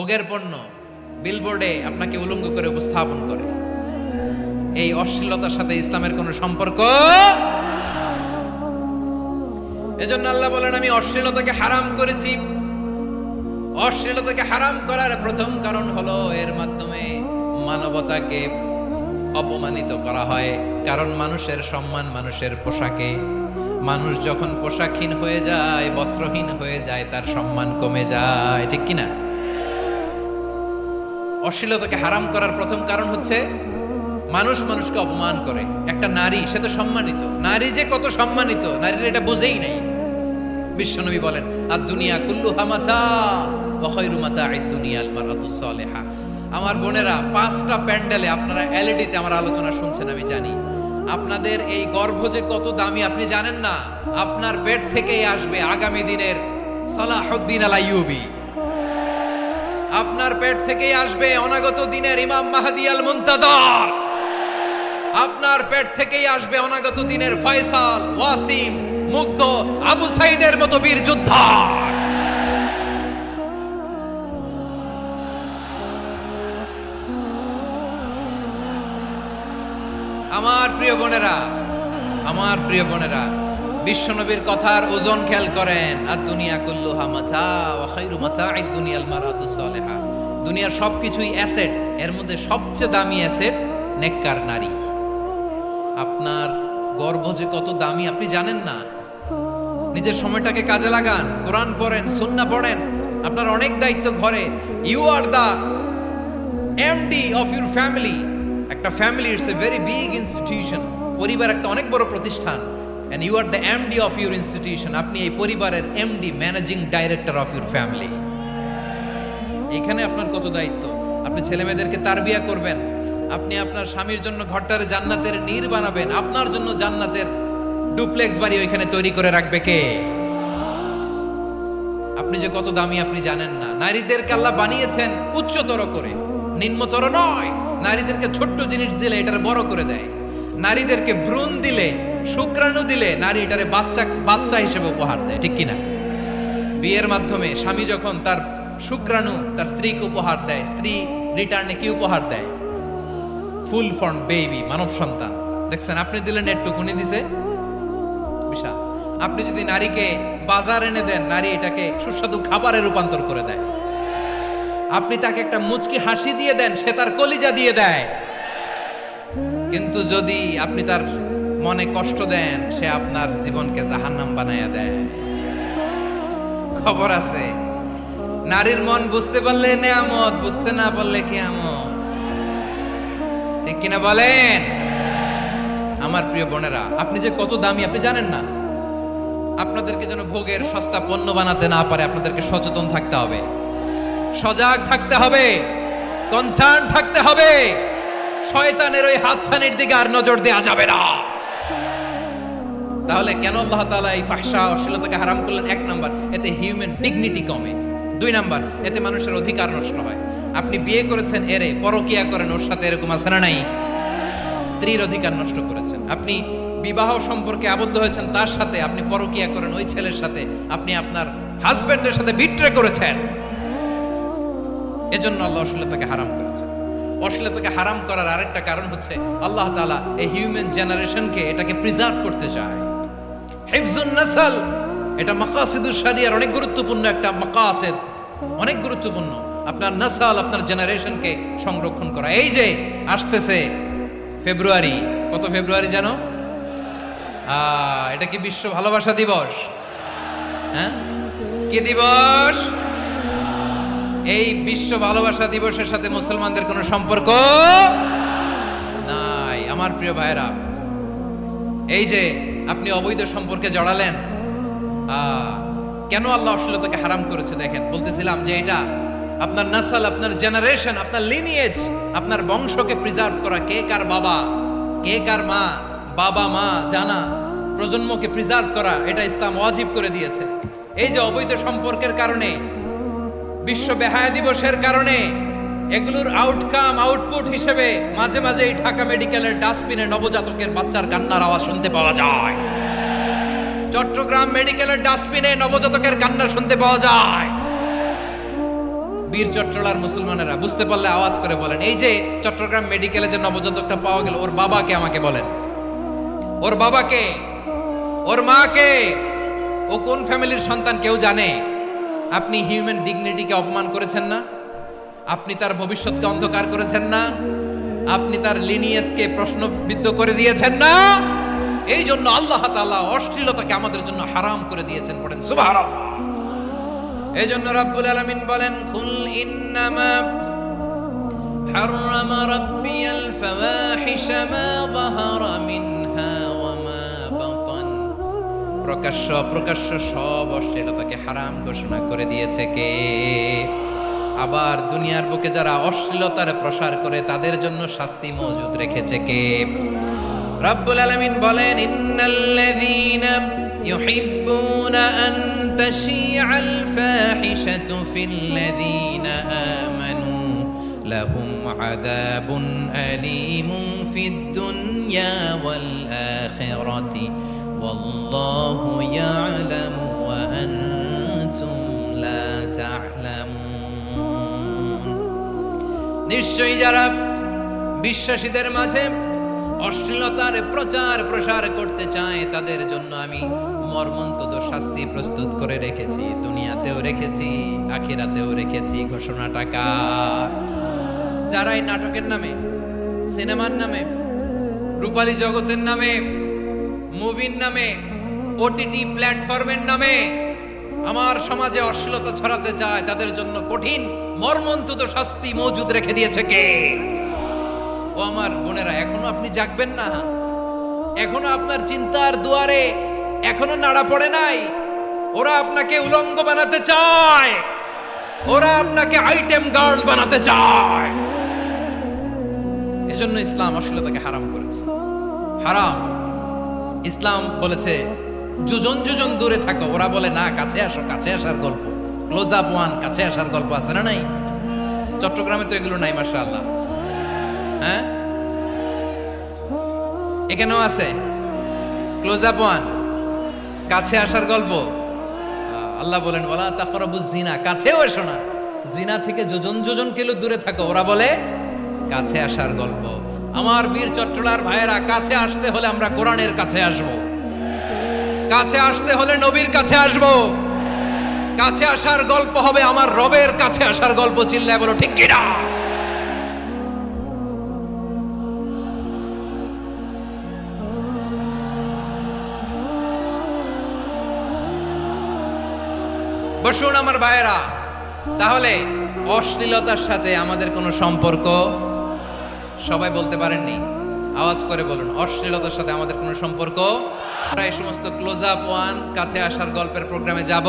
ভোগের পণ্য বিলবোর্ডে আপনাকে উলঙ্গ করে উপস্থাপন করে। এই অশ্লীলতার সাথে ইসলামের কোনো সম্পর্ক। এজন্য আল্লাহ বলেন, আমি অশ্লীলতাকে হারাম করেছি। অশ্লীলতাকে হারাম করার প্রথম কারণ হলো এর মাধ্যমে মানবতাকে অপমানিত করা হয়। কারণ মানুষের সম্মান মানুষের পোশাকে। মানুষ যখন পোশাকহীন হয়ে যায়, বস্ত্রহীন হয়ে যায়, তার সম্মান কমে যায়, ঠিক কিনা? অশ্লীলতাকে হারাম করার প্রথম কারণ হচ্ছে মানুষ মানুষকে অপমান করে। একটা নারী, সে তো সম্মানিত, নারী যে কত সম্মানিত নারীর এটা বুঝেই নাই। বিশ্বনবী বলেন, আর দুনিয়া কুল্লুহা মাতা ওয়া খায়রু মাতা'আদ দুনিয়াল মারআতুস সালিহা। আমার বোনেরা, 5টা প্যান্ডেলে আপনারা এলইডিতে আমার আলোচনা শুনছেন, আমি জানি। আপনাদের এই গর্ভ যে কত দামি আপনি জানেন না। আপনার পেট থেকেই আসবে আগামী দিনের সালাহুদ্দিন আল আইয়ুবী। আপনার পেট থেকেই আসবে অনাগত দিনের ইমাম মাহদী আল মুনতাদর। আপনার পেট থেকেই আসবে অনাগত দিনের ফয়সাল, ওয়াসিম, মুগ্ধ, আবু সাইদের মতো বীর যোদ্ধা। আমার প্রিয় বোনেরা, আমার প্রিয় বোনেরা, বিশ্বনবীর কথার ওজন খেয়াল করেন। আর দুনিয়া কুল্লুহা মাতা ওয়া খায়রু মাতা'আদ দুনিয়াল মারআতুস সালিহা। দুনিয়ার সবকিছুই অ্যাসেট, এর মধ্যে সবচেয়ে দামি অ্যাসেট নেককার নারী। আপনার গর্ভ যে কত দামি আপনি জানেন না। নিজের সময়টাকে কাজে লাগান, কোরআন পড়েন, সুন্নাহ পড়েন। আপনার অনেক দায়িত্ব ঘরে। You are the MD of your family. একটা family it's a very big institution. পরিবার একটা অনেক বড় প্রতিষ্ঠান। and you are the MD of your institution. আপনি এই পরিবারের MD, managing director of your family. এখানে আপনার কত দায়িত্ব। আপনি ছেলে মেয়েদেরকে তারবিয়া করবেন। আপনি আপনার স্বামীর জন্য ঘরটার জান্নাতের নীর বানাবেন। আপনার জন্য জান্নাতের ডুপ্লেক্স বাড়ি ওইখানে তৈরি করে রাখবে কে? আপনি যে কত দামি আপনি জানেন না। নারীদেরকে আল্লাহ বানিয়েছেন উচ্চতর করে, নিম্নতর নয়। নারীদেরকে ছোট্ট জিনিস দিলে এটার বড় করে দেয়। নারীদেরকে ভ্রূণ দিলে, শুক্রাণু দিলে নারী এটারে বাচ্চা হিসেবে উপহার দেয়, ঠিক কিনা? বিয়ের মাধ্যমে স্বামী যখন তার শুক্রাণু তার স্ত্রীকে উপহার দেয়, স্ত্রী রিটার্নে কি উপহার দেয়? ফুল ফর্ম বেবি, মানব সন্তান। দেখছেন, আপনি দিলেন একটুকুনি দিছে বিশাল। আপনি যদি নারীকে বাজার এনে দেন, নারী এটাকে সুস্বাদু খাবারে রূপান্তর করে দেয়। আপনি তাকে একটা মুচকি হাসি দিয়ে দেন, সে তার কলিজা দিয়ে দেয়। কিন্তু যদি আপনি তার মনে কষ্ট দেন, সে আপনার জীবনকে জাহান্নাম বানায়া দেয়। খবর আছে, নারীর মন বুঝতে পারলে নেয়ামত, বুঝতে না পারলে কিয়ামত, ঠিক কিনা বলেন? আমার প্রিয় বোনেরা, আপনি যে কত দামি আপনি জানেন না। আপনাদেরকে যেন ভোগের সস্তা পণ্য বানাতে না পারে, আপনাদেরকে সচেতন থাকতে হবে, সজাগ থাকতে হবে, কনসার্ন থাকতে হবে। শয়তানের ওই হাতছানির দিকে আর নজর দেওয়া যাবে না। তাহলে কেন আল্লাহ তাআলা এই ফাহশা অশ্লীলতাকে হারাম করলেন? 1 নাম্বার, এতে হিউম্যান ডিগনিটি কমে। 2 নাম্বার, এতে মানুষের অধিকার নষ্ট হয়। আপনি বিয়ে করেছেন, এরে পরকিয়া করেন, ওর সাথে এরকম আছে না নাই? স্ত্রীর অধিকার নষ্ট করেছেন। আপনি বিবাহ সম্পর্কে আবদ্ধ হয়েছেন, তার সাথে আপনি পরকিয়া করেন, ওই ছেলের সাথে আপনি আপনার হাজবেন্ডের সাথে বিট্রে করেছেন। এজন্য আল্লাহ অশ্লীলতাকে হারাম করেছেন। অশ্লীলতাকে হারাম করার আরেকটা কারণ হচ্ছে আল্লাহ তাআলা এই হিউম্যান জেনারেশনকে এটাকে প্রিজার্ভ করতে চায়। হিফজুন নাসল, এটা মাকাসিদুশ শরিয়ার অনেক গুরুত্বপূর্ণ একটা মাকাসিদ, অনেক গুরুত্বপূর্ণ। আপনার নাসল, আপনার জেনারেশনকে সংরক্ষণ করা। এই যে আসতেছে ফেব্রুয়ারি, কত ফেব্রুয়ারি জানো? এটা কি বিশ্ব ভালোবাসা দিবস? হ্যাঁ, কি দিবস? এই বিশ্ব ভালোবাসা দিবসের সাথে মুসলমানদের কোনো সম্পর্ক নাই। আমার প্রিয় ভাইরা, এই যে আপনি অবৈধ সম্পর্কে জড়ালেন, কেন আল্লাহ অশ্লীলতাকে হারাম করেছে দেখেন। বলতেছিলাম যে এটা আপনার নাসল, আপনার জেনারেশন, আপনার লিনিয়েজ, আপনার বংশকে প্রিজার্ভ করা। কে কার বাবা, কে কার মা, বাবা মা জানা, প্রজন্মকে প্রিজার্ভ করা, এটা ইসলাম ওয়াজিব করে দিয়েছে। এই যে অবৈধ সম্পর্কের কারণে, বিশ্ব বেহায়া দিবসের কারণে, এগুলোর আউটকাম, আউটপুট হিসেবে মাঝে মাঝে এই ঢাকা মেডিকেলের ডাস্টবিনে নবজাতকের বাচ্চার কান্নার আওয়াজ শুনতে পাওয়া যায়। চট্টগ্রাম মেডিকেলের ডাস্টবিনে নবজাতকের কান্না শুনতে পাওয়া যায়। বীর চট্টলার মুসলমানেরা বুঝতে পারলে আওয়াজ করে বলেন। এই যে চট্টগ্রাম মেডিকেলে যে নবজাতকটা পাওয়া গেল, ওর বাবাকে আমাকে বলেন, ওর বাবাকে, ওর মাকে, ও কোন ফ্যামিলির সন্তান কেউ জানে? আপনি হিউম্যান ডিগনিটিকে অপমান করেছেন না? আপনি তার ভবিষ্যৎকে অন্ধকার করেছেন না? আপনি তার লিনিয়েজকে প্রশ্নবিদ্ধ করে দিয়েছেন না? এই জন্য আল্লাহ তাআলা অশ্লীলতাকে আমাদের জন্য হারাম করে দিয়েছেন। পড়েন সুবহানাল্লাহ। এই জন্য রাব্বুল আলামিন বলেন, কুল ইন্নামা হাররামা রাব্বিয়াল ফাওয়াহিশা মা যাহারা মিনহা ওয়া মা বাতান। প্রকাশ্য অপ্রকাশ্য সব অশ্লীলতাকে হারাম ঘোষণা করে দিয়েছে কে? আবার দুনিয়ার বুকে যারা অশ্লীলতার প্রসার করে তাদের জন্য শাস্তি মজুদ রেখেছে কে? রাব্বুল আলামিন বলেন, ইন্নাল্লাযীনা ইউহিব্বুনা আন তাশিআল ফাহিশাতু ফিল্লাযীনা আমানু লাহুম আযাবুন আলীমুন ফিদ দুনিয়া ওয়াল আখিরাতি ওয়াল্লাহু ইয়ালামু ওয়া আনতুম লা তা'লামুন। নিশ্চয়ই যারা বিশ্বাসীদের মাঝে অশ্লীলতার প্রচার প্রসার করতে চায় তাদের জন্য আমি মর্মন্তুদ শাস্তি প্রস্তুত করে রেখেছি, দুনিয়াতেও রেখেছি, আখিরাতেও রেখেছি। ঘোষণাটা কার? যারা এই নাটকের নামে, সিনেমার নামে, রূপালী জগতের নামে, মুভির নামে, ওটিটি প্ল্যাটফর্মের নামে আমার সমাজে অশ্লীলতা ছড়াতে চায় তাদের জন্য কঠিন মর্মন্তুদ শাস্তি মজুদ রেখে দিয়েছে কে? ও আমার বোনেরা, এখনো আপনি জাগবেন না? এখনো আপনার চিন্তার দুয়ারে এখনো নাড়া পড়ে নাই? ওরা আপনাকে উলঙ্গ বানাতে চায়, ওরা আপনাকে আইটেম গার্ল বানাতে চায়। এজন্য ইসলাম অশ্লীলতাকে হারাম করেছে। হারাম। ইসলাম বলেছে যোজন যোজন দূরে থাকো, ওরা বলে না কাছে আসো, কাছে আসার গল্প, ক্লোজ আপ ওয়ান, কাছে আসার গল্প আছে না? নাই? চট্টগ্রামে তো এগুলো নাই মাশাআল্লাহ। হ্যাঁ, এখানেও আছে ক্লোজ আপ ওয়ান, কাছে আসার গল্প। আল্লাহ বলেন ওয়ালা তাকরাবুজ জিনা, কাছেও এসো না, জিনা থেকে যোজন যোজন কিলো দূরে থাকো, ওরা বলে কাছে আসার গল্প। আমার বীর চট্টলার ভাইয়েরা, কাছে আসতে হলে আমরা কোরআনের কাছে আসব, কাছে আসতে হলে নবীর কাছে আসব, কাছে আসার গল্প হবে আমার রবের কাছে আসার গল্প। চিল্লায় বলো ঠিক কিনা? বসুন আমার ভাইয়েরা। তাহলে অশ্লীলতার সাথে আমাদের কোনো সম্পর্ক? সবাই বলতে পারেননি, আওয়াজ করে বলুন, অশ্লীলতার সাথে আমাদের কোনো সম্পর্ক? আমরা এই সমস্ত ক্লোজ আপ ওয়ান, কাছে আসার গল্পের প্রোগ্রামে যাব?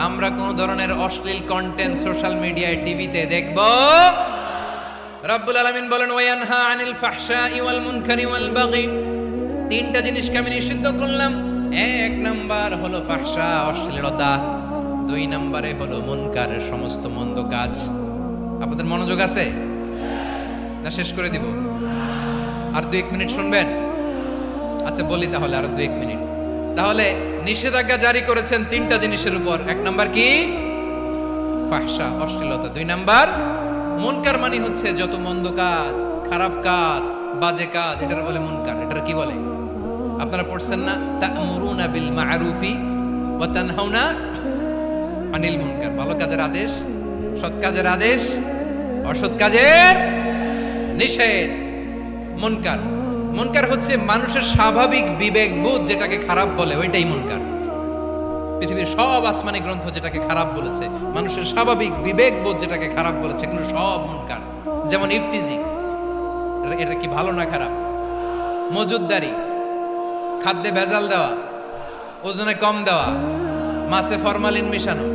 আমরা কোন ধরনের অশ্লীল কন্টেন্ট সোশ্যাল মিডিয়ায়, টিভিতে দেখব? রাব্বুল আলামিন বলেন ওয়ায়ানহা আনিল ফাহশাই ওয়াল মুনকারি ওয়াল বাগি। তিনটা জিনিসকে আমি নিষিদ্ধ করলাম। এক নাম্বার হলো ফাহশা, অশ্লীলতা। দুই নম্বরে হলো মুনকারের সমস্ত মন্দ কাজ। আপনাদের মনোযোগ আছে না? শেষ করে দিব? আর 2-1 মিনিট শুনবেন? আচ্ছা বলি তাহলে, আর 2-1 মিনিট। তাহলে নিষেধাজ্ঞা জারি করেছেন তিনটা জিনিসের উপর। এক নাম্বার কি? ফাহশা, অশ্লীলতা। দুই নাম্বার মুনকার, মানে হচ্ছে যত মন্দ কাজ, খারাপ কাজ, বাজে কাজ, এটার বলে মুনকার। এটার কি বলে? আপনারা পড়ছেন না, তা'মুরুনা বিল মা'রুফি ওয়া তানহাউনা আনিল মুনকার। ভালো কাজের আদেশ, সৎ কাজের আদেশ, অসৎ কাজের নিষেধ। মুনকার, মুনকার হচ্ছে মানুষের স্বাভাবিক বিবেক বোধ যেটাকে খারাপ বলে, ওইটাই মুনকার। পৃথিবীর সব আসমানি গ্রন্থ যেটাকে খারাপ বলেছে, মানুষের স্বাভাবিক বিবেক বোধ যেটাকে খারাপ বলেছে, এগুলো সব মুনকার। যেমন ইফটিজিং, এটা কি ভালো না খারাপ? মজুদদারি, খাদ্যে ভেজাল দেওয়া, ওজনে কম দেওয়া, মাছে ফরমালিন মিশানো,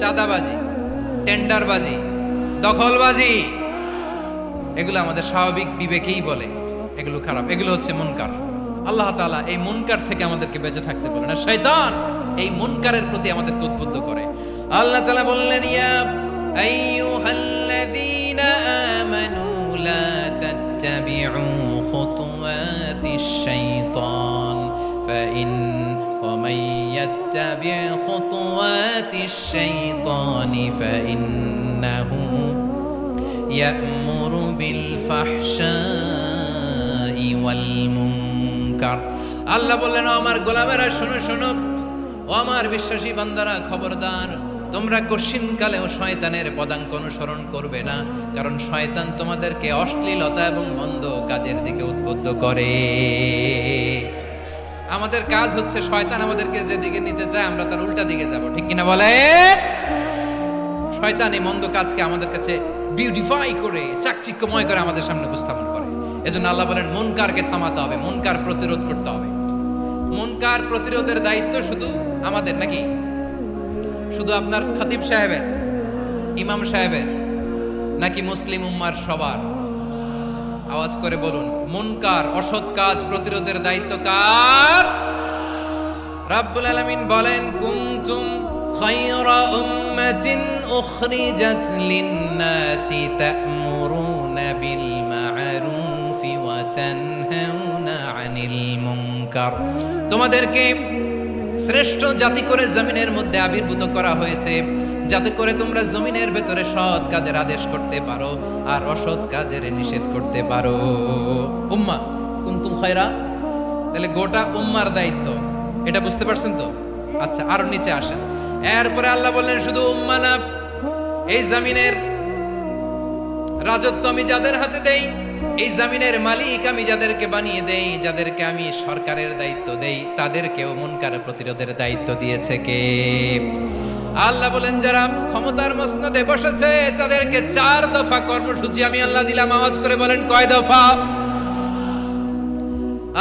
চাঁদাবাজি, টেন্ডারবাজি, দখলবাজি, এগুলো আমাদের স্বাভাবিক বিবেকেই বলে এগুলো খারাপ, এগুলো হচ্ছে মুনকার। আল্লাহ তাআলা এই মুনকার থেকে আমাদেরকে বেঁচে থাকতে বলেন, আর শয়তান এই মুনকারের প্রতি আমাদেরকে উদ্বুদ্ধ করে। আল্লাহ তাআলা বললেন, ইয়া আইয়ুহাল্লাযীনা আমানু লা তাত্তাবিউ খুতুওয়াতিশ শাইতান ফাইন ওয়া মান واتبع خطوات الشيطان فإنه يأمر بالفحشاء والمنكر আল্লাহ বললেন, আমার গোলামেরা শোনো শোনো, ও আমার বিশ্বাসী বান্দারা খবরদার, তোমরা কশিনকালেও শয়তানের পদাঙ্ক অনুসরণ করবে না, কারণ শয়তান তোমাদেরকে অশ্লীলতা এবং মন্দ কাজের দিকে উদ্বুদ্ধ করে। আমাদের কাজ হচ্ছে শয়তান আমাদেরকে যেদিকে নিতে চায় আমরা তার উল্টা দিকে যাব, ঠিক কিনা বলে? শয়তান এই মন্দ কাজকে আমাদের কাছে বিউটিফাই করে চাকচিক্যময় করে আমাদের সামনে উপস্থাপন করে। এজন্য আল্লাহ বলেন মুনকারকে থামাতে হবে, মুনকার প্রতিরোধ করতে হবে। মুনকার প্রতিরোধের দায়িত্ব শুধু আমাদের নাকি? শুধু আপনার খতিব সাহেবের, ইমাম সাহেবের, নাকি মুসলিম উম্মার সবার? আওয়াজ করে বলুন, মুনকার অসৎ কাজ প্রতিরোধের দায়িত্ব কার? রাব্বুল আলামিন বলেন, কুনতুম খায়রা উম্মাতিন উখরিজাত লিন-নাসি তা'মুরুনা বিল মা'রুফি ওয়া তানহাউনা আনিল মুনকার। তোমাদেরকে শ্রেষ্ঠ জাতি করে জমিনের মধ্যে আবির্ভূত করা হয়েছে, যাতে করে তোমরা জমিনের ভেতরে সৎ কাজের আদেশ করতে পারো আর অসৎ কাজের নিষেধ করতে পারো। উম্মাহ কুনতুম খায়রা, তাহলে গোটা উম্মার দায়িত্ব, এটা বুঝতে পারছেন তো? আচ্ছা, আরো নিচে আসেন। এরপরে আল্লাহ বললেন, শুধু উম্মাহ না, এই জমিনের রাজত্ব আমি যাদের হাতে দেই, এই জমিনের মালিক আমি যাদেরকে বানিয়ে দেই, যাদেরকে আমি সরকারের দায়িত্ব দেই, তাদেরকেও মুনকার প্রতিরোধের দায়িত্ব দিয়েছে কে? আল্লাহ বলেন, যারা ক্ষমতার মসনদে বসেছে তাদেরকে 4 দফা কর্মসূচি আমি আল্লাহ দিলাম। আওয়াজ করে বলেন, কয় দফা?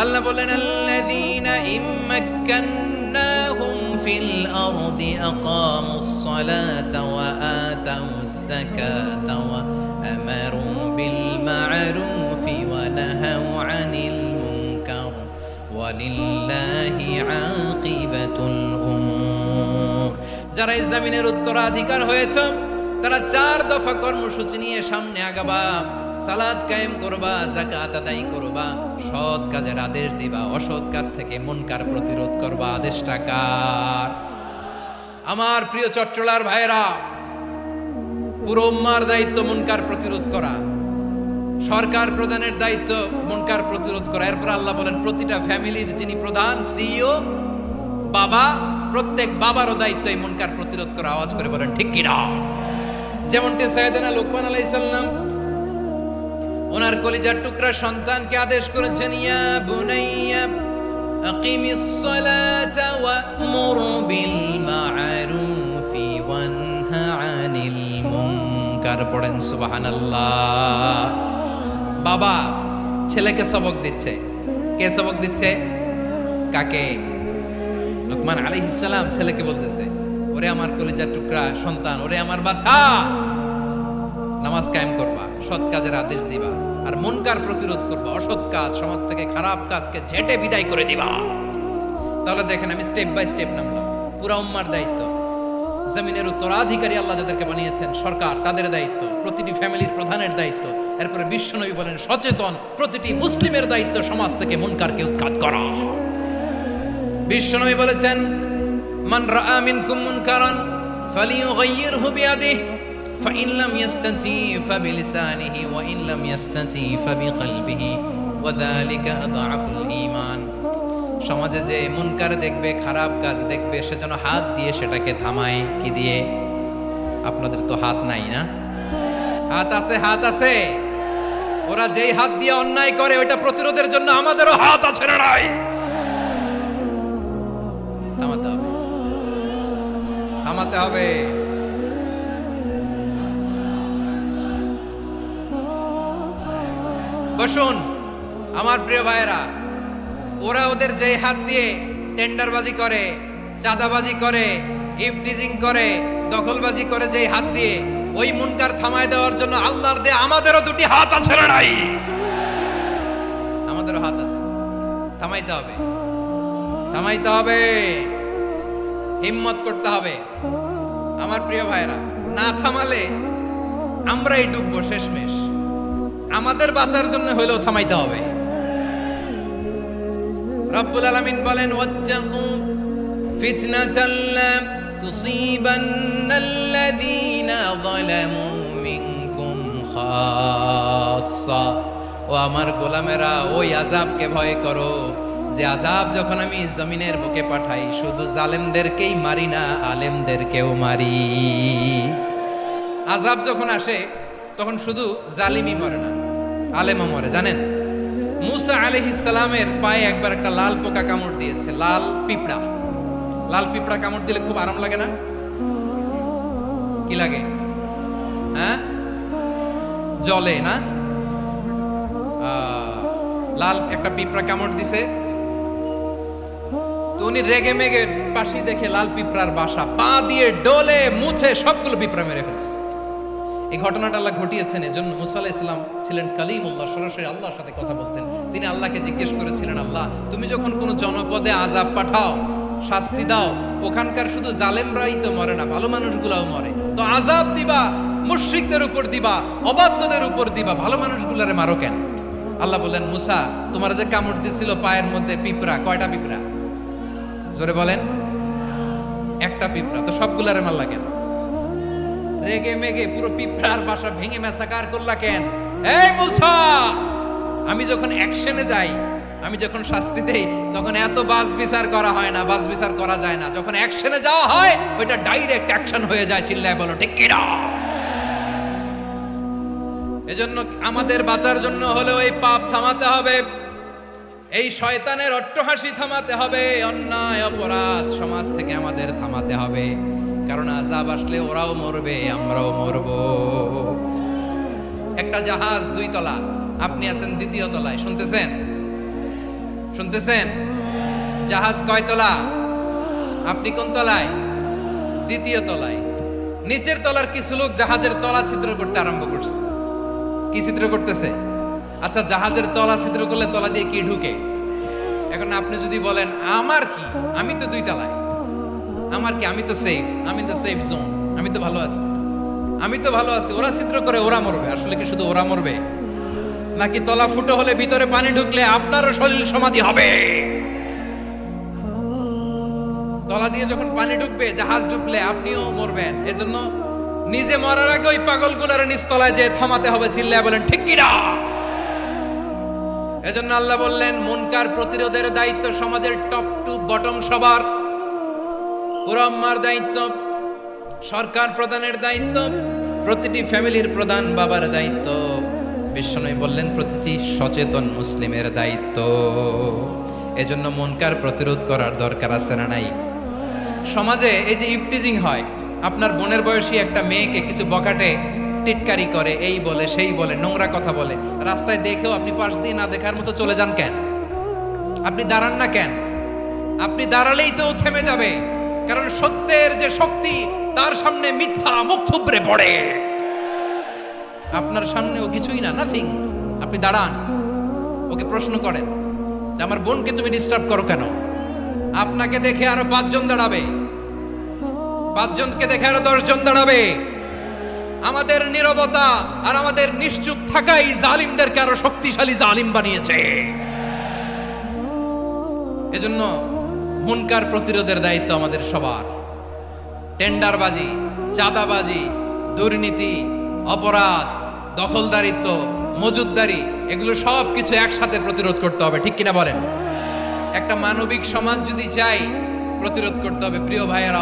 আল্লাহ বলেন, আল্লাযীনা ইম্মাক্কান্নাহুম ফিল আরদি আকামুস সালাতা ওয়া আতাউজ যাকাতা ওয়া আমারু বিল মা'রুফি ওয়া নাহাউ আনিল মুনকার ওয়ালিল্লাহি আকিবাতুল উমুর। যারা এই জমিনের উত্তরাধিকার হয়েছে তারা 4 দফা কর্মসূচি নিয়ে সামনে আগাবা। সালাত কায়েম করবা, যাকাত আদায় করবা, সৎ কাজের আদেশ দিবা, অসৎ কাজ থেকে মুনকার প্রতিরোধ করবা। আদেশটা কার? আমার প্রিয় চট্টলার ভাইরা, পুরো উম্মার দায়িত্ব মুনকার প্রতিরোধ করা, সরকার প্রধানের দায়িত্ব মুনকার প্রতিরোধ করা। এরপর আল্লাহ বলেন, প্রতিটা ফ্যামিলির যিনি প্রধান সিইও বাবা, প্রত্যেক বাবারও দায়িত্ব এই মুনকার প্রতিরোধ করা। আওয়াজ করে বলেন ঠিক কিনা? যেমনটি সাইয়েদনা লুকমান আলাইহিস সালাম ওনার কলিজার টুকরা সন্তানকে আদেশ করেছেন, ইয়া বুনাইয়া আকিমিস সালাতা ওয়া'মুর বিল মা'রুফি ওয়ানহা আনিল মুনকার। পড়েন সুবহানাল্লাহ। বাবা ছেলেকে সবক দিচ্ছে। কে সবক দিচ্ছে? কাকে? লুকমান আলাইহিস সালাম ছেলেকে বলতেছে, ওরে আমার কলিজার টুকরা সন্তান, ওরে আমার বাছা, নামাজ কায়েম করবা, সৎ কাজের আদেশ দিবা, আর মুনকার প্রতিরোধ করবা, অসৎ কাজ, সমাজ থেকে খারাপ কাজকে ঝেঁটে বিদায় করে দিবা। তাহলে দেখেন, আমি স্টেপ বাই স্টেপ নামলাম। পুরা উম্মার দায়িত্ব, জমিনের উত্তরাধিকারী আল্লাহ যাদেরকে বানিয়েছেন সরকার, তাদের দায়িত্ব, প্রতিটি ফ্যামিলির প্রধানের দায়িত্ব। এরপরে বিশ্বনবী বলেন, সচেতন প্রতিটি মুসলিমের দায়িত্ব সমাজ থেকে মুনকারকে উৎখাত করা। বিশ্বনবী বলেছেন, মান রাআ মিনকুম মুনকারান ফালিয়ুগাইয়িরহু বিয়াদিহি ফাইন লাম ইয়াস্তাতি ফাবিলিসানিহি ওয়া ইন লাম ইয়াস্তাতি ফাবিকলবিহি ওয়া যালিকা আযআফুল ঈমান। সমাজে যে মুনকার দেখবে, খারাপ কাজ দেখবে, সে যেন হাত দিয়ে সেটাকে থামায়। কি দিয়ে? আপনাদের তো হাত নাই না? হাত আছে, হাত আছে। ওরা যেই হাত দিয়ে অন্যায় করে ওইটা প্রতিরোধের জন্য আমাদেরও হাত আছে না নাই? থামাতে হবে, থামাতে হবে। বসুন আমার প্রিয় ভাইয়েরা, ওরা ওদের যে হাত দিয়ে টেন্ডারবাজি করে, চাঁদাবাজি করে, ইফটিজিং করে, দখলবাজি করে, যে হাত দিয়ে, ওই মুনকার থামায় দেওয়ার জন্য আল্লাহর দেয়া আমাদেরও 2টি হাত আছে না নাই? আমাদেরও হাত আছে। থামাইতে হবে, থামাইতে হবে, হিম্মত করতে হবে। আমার প্রিয় ভাইরা, না থামালে আমরাই ডুববো শেষমেশ। আমাদের বাঁচার জন্য হইলেও থামাইতে হবে। রব্বুল আলামিন বলেন, ওয়াত্তাকু ফিতনাতাল লা তুসিবান্নাল্লাযীনা যালামু মিনকুম খাসসা। ও আমার গোলামেরা, ওই আযাবকে ভয় করো যে আযাব যখন আমি জমিনের বুকে পাঠাই শুধু জালেমদেরকেই মারি না, আলেমদেরকেও মারি। আযাব যখন আসে তখন শুধু জালিমই মরে না, আলেমও মরে। জানেন, মুসা আলাইহিস সালামের পায়ে একবার একটা লাল পোকা কামড় দিয়েছে, লাল পিঁপড়া। লাল পিঁপড়া কামড় দিলে খুব আরাম লাগে না? কি লাগে? হ্যাঁ, জলে না? লাল একটা পিঁপড়া কামড় দিছে, তো উনি রেগে মেগে পাশি দেখে লাল পিঁপড়ার বাসা, পা দিয়ে ডলে মুছে সবগুলো পিঁপড়া মেরে ফেলছে। এই ঘটনাটা আল্লাহ ঘটিয়েছেন এজন্য মুসা আলাইহিস সালাম ছিলেন কালিমুল্লাহ, সরাসরি আল্লাহর সাথে কথা বলতেন। তিনি আল্লাহকে জিজ্ঞেস করেছিলেন, আল্লাহ তুমি যখন কোনো জনপদে আযাব পাঠাও, শাস্তি দাও, ওখানকার শুধু জালেমরাই তো মরে না, ভালো মানুষগুলাও মরে, তো আযাব দিবা মুশরিকদের উপর দিবা, অবাধ্যদের উপর দিবা, ভালো মানুষগুলারে মারো কেন? আল্লাহ বললেন, মুসা তোমার যে কামড় দিছিল পায়ের মধ্যে পিঁপড়া, কয়টা পিঁপড়া? জোরে বলেন। একটা পিঁপড়া, তো সবগুলারে মারলা কেন? রেগে মেগে পুরো পিঁপড়ার বাসা ভেঙে ম্যাসাকার করলা কেন? এই মুসা, আমি যখন অ্যাকশনে যাই, আমি যখন শাস্তি দেই, তখন এত বাস বিচার করা হয় না, বাস বিচার করা যায় না। যখন অ্যাকশনে যাওয়া হয় ওইটা ডাইরেক্ট অ্যাকশন হয়ে যায়। চিল্লায় বলো ঠিক কি না? এজন্য আমাদের বাঁচার জন্য হলেও এই পাপ থামাতে হবে, এই শয়তানের অট্টহাসি থামাতে হবে, অন্যায় অপরাধ সমাজ থেকে আমাদের থামাতে হবে। কারণ আযাব আসলে ওরাও মরবে, আমরাও মরব। একটা জাহাজ 2 তলা, আপনি আছেন 2য় তলায়, শুনতেছেন? শুনতেছেন? জাহাজ কয় তলা? আপনি কোন তলায়? 2য় তলায়। নিচের তলার কিছু লোক জাহাজের তলা ছিদ্র করতে আরম্ভ করছে। কি ছিদ্র করতেছে? আচ্ছা, জাহাজের তলা ছিদ্র করলে তলা দিয়ে কি ঢুকে? এখন আপনি যদি বলেন আমার কি, আমি তো 2 তলায়, আমার কি, আমি তো সেফ, আমি তো সেফ জোন, আমি তো ভালো আছি, আমি তো ভালো আছি, ওরা ছিদ্র করে ওরা মরবে। আসলে কি শুধু ওরা মরবে, নাকি তলা ফুটো হলে ভিতরে পানি ঢুকলে আপনারও শরীর সমাধি হবে? তলা দিয়ে যখন পানি ঢুকবে, জাহাজ ঢুকলে আপনিও মরবেন। এজন্য নিজে মরার আগে ওই পাগলগুলোর নিচতলায় যে থামাতে হবে। চিল্লায় বলেন ঠিক কি না? এজন্য আল্লাহ বললেন, মুনকার প্রতিরোধের দায়িত্ব সমাজের টপ টু বটম সবার। পুরো আম্মার দায়িত্ব, সরকার প্রধানের দায়িত্ব, প্রতিটি ফ্যামিলির প্রধান বাবার দায়িত্ব, বিশ্বনবী বললেন প্রতিটি সচেতন মুসলিমের দায়িত্ব। এজন্য মুনকার প্রতিরোধ করার দরকার আছে না নাই? সমাজে এই যে ইফটিজিং হয়, আপনার বোনের বয়সী একটা মেয়েকে কিছু বকাটে টিটকারি করে, এই বলে সেই বলে, নোংরা কথা বলে, রাস্তায় দেখেও আপনি পাশ দিয়ে না দেখার মতো চলে যান কেন? আপনি দাঁড়ান না কেন? আপনি দাঁড়ালেই তো থেমে যাবে। কারণ সত্যের যে শক্তি, তার সামনে মিথ্যা মুখ থুবড়ে পড়ে। আপনার সামনে ও কিছুই না, নাথিং। আপনি দাঁড়ান, ওকে প্রশ্ন করেন যে আমার বোনকে তুমি ডিস্টার্ব করো কেন? আপনাকে দেখে আরো 5 জন দাঁড়াবে, 5 জনকে দেখে আরো 10 জন দাঁড়াবে। আমাদের নীরবতা আর আমাদের নিশ্চুপ থাকাই জালিমদেরকে আরো শক্তিশালী জালিম বানিয়েছে। এজন্য মুনকার প্রতিরোধের দায়িত্ব আমাদের সবার। টেন্ডারবাজি, চাঁদাবাজি, দুর্নীতি, অপরাধ, দখলদারিত্ব, মজুদদারি, এগুলো সব কিছু একসাথে প্রতিরোধ করতে হবে। ঠিক কিনা বলেন? একটা মানবিক সমাজ যদি চাই, প্রতিরোধ করতে হবে। প্রিয় ভাইয়েরা,